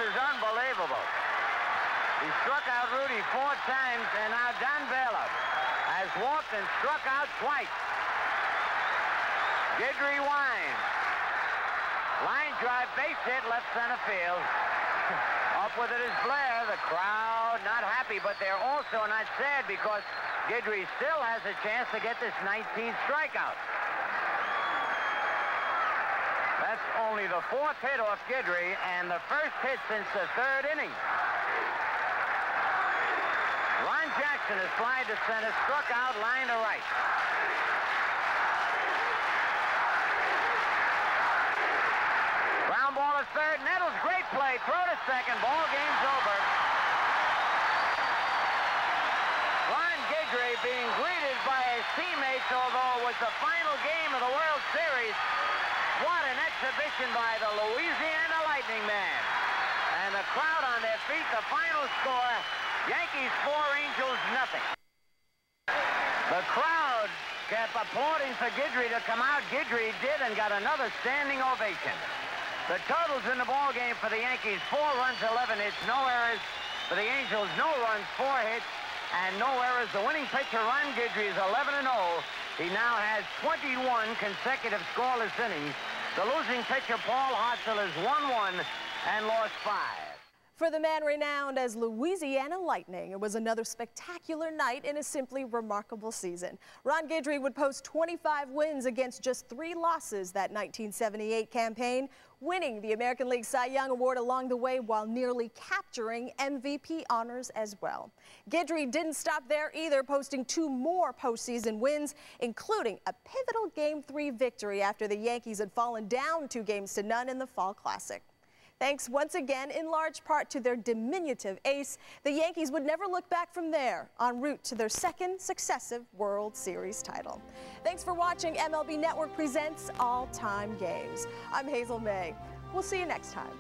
Is unbelievable. He struck out Rudy 4 times, and now Don Baylor has walked and struck out twice. Guidry winds. Line drive, base hit, left center field. Up with it is Blair. The crowd not happy, but they're also not sad because Guidry still has a chance to get this 19th strikeout. That's only the 4th hit off Guidry and the first hit since the 3rd inning. Ron Jackson has flied to center, struck out, line to right. Ground ball to third. Nettles, great play. Throw to second. Ball game's over. Ron Guidry being greeted by his teammates, although it was the final game of the World Series. What an exhibition by the Louisiana Lightning man. And the crowd on their feet, the final score, Yankees 4, Angels nothing. The crowd kept applauding for Guidry to come out. Guidry did and got another standing ovation. The totals in the ball game for the Yankees, 4 runs, 11 hits, no errors. For the Angels, no runs, 4 hits, and no errors. The winning pitcher, Ron Guidry, is 11-0. He now has 21 consecutive scoreless innings. The losing pitcher, Paul Hartzell, is 1-1 and lost 5. For the man renowned as Louisiana Lightning, it was another spectacular night in a simply remarkable season. Ron Guidry would post 25 wins against just 3 losses that 1978 campaign, winning the American League Cy Young Award along the way while nearly capturing MVP honors as well. Guidry didn't stop there either, posting 2 more postseason wins, including a pivotal Game 3 victory after the Yankees had fallen down 2-0 in the Fall Classic. Thanks once again in large part to their diminutive ace, the Yankees would never look back from there, en route to their 2nd successive World Series title. Thanks for watching MLB Network Presents All Time Games. I'm Hazel May. We'll see you next time.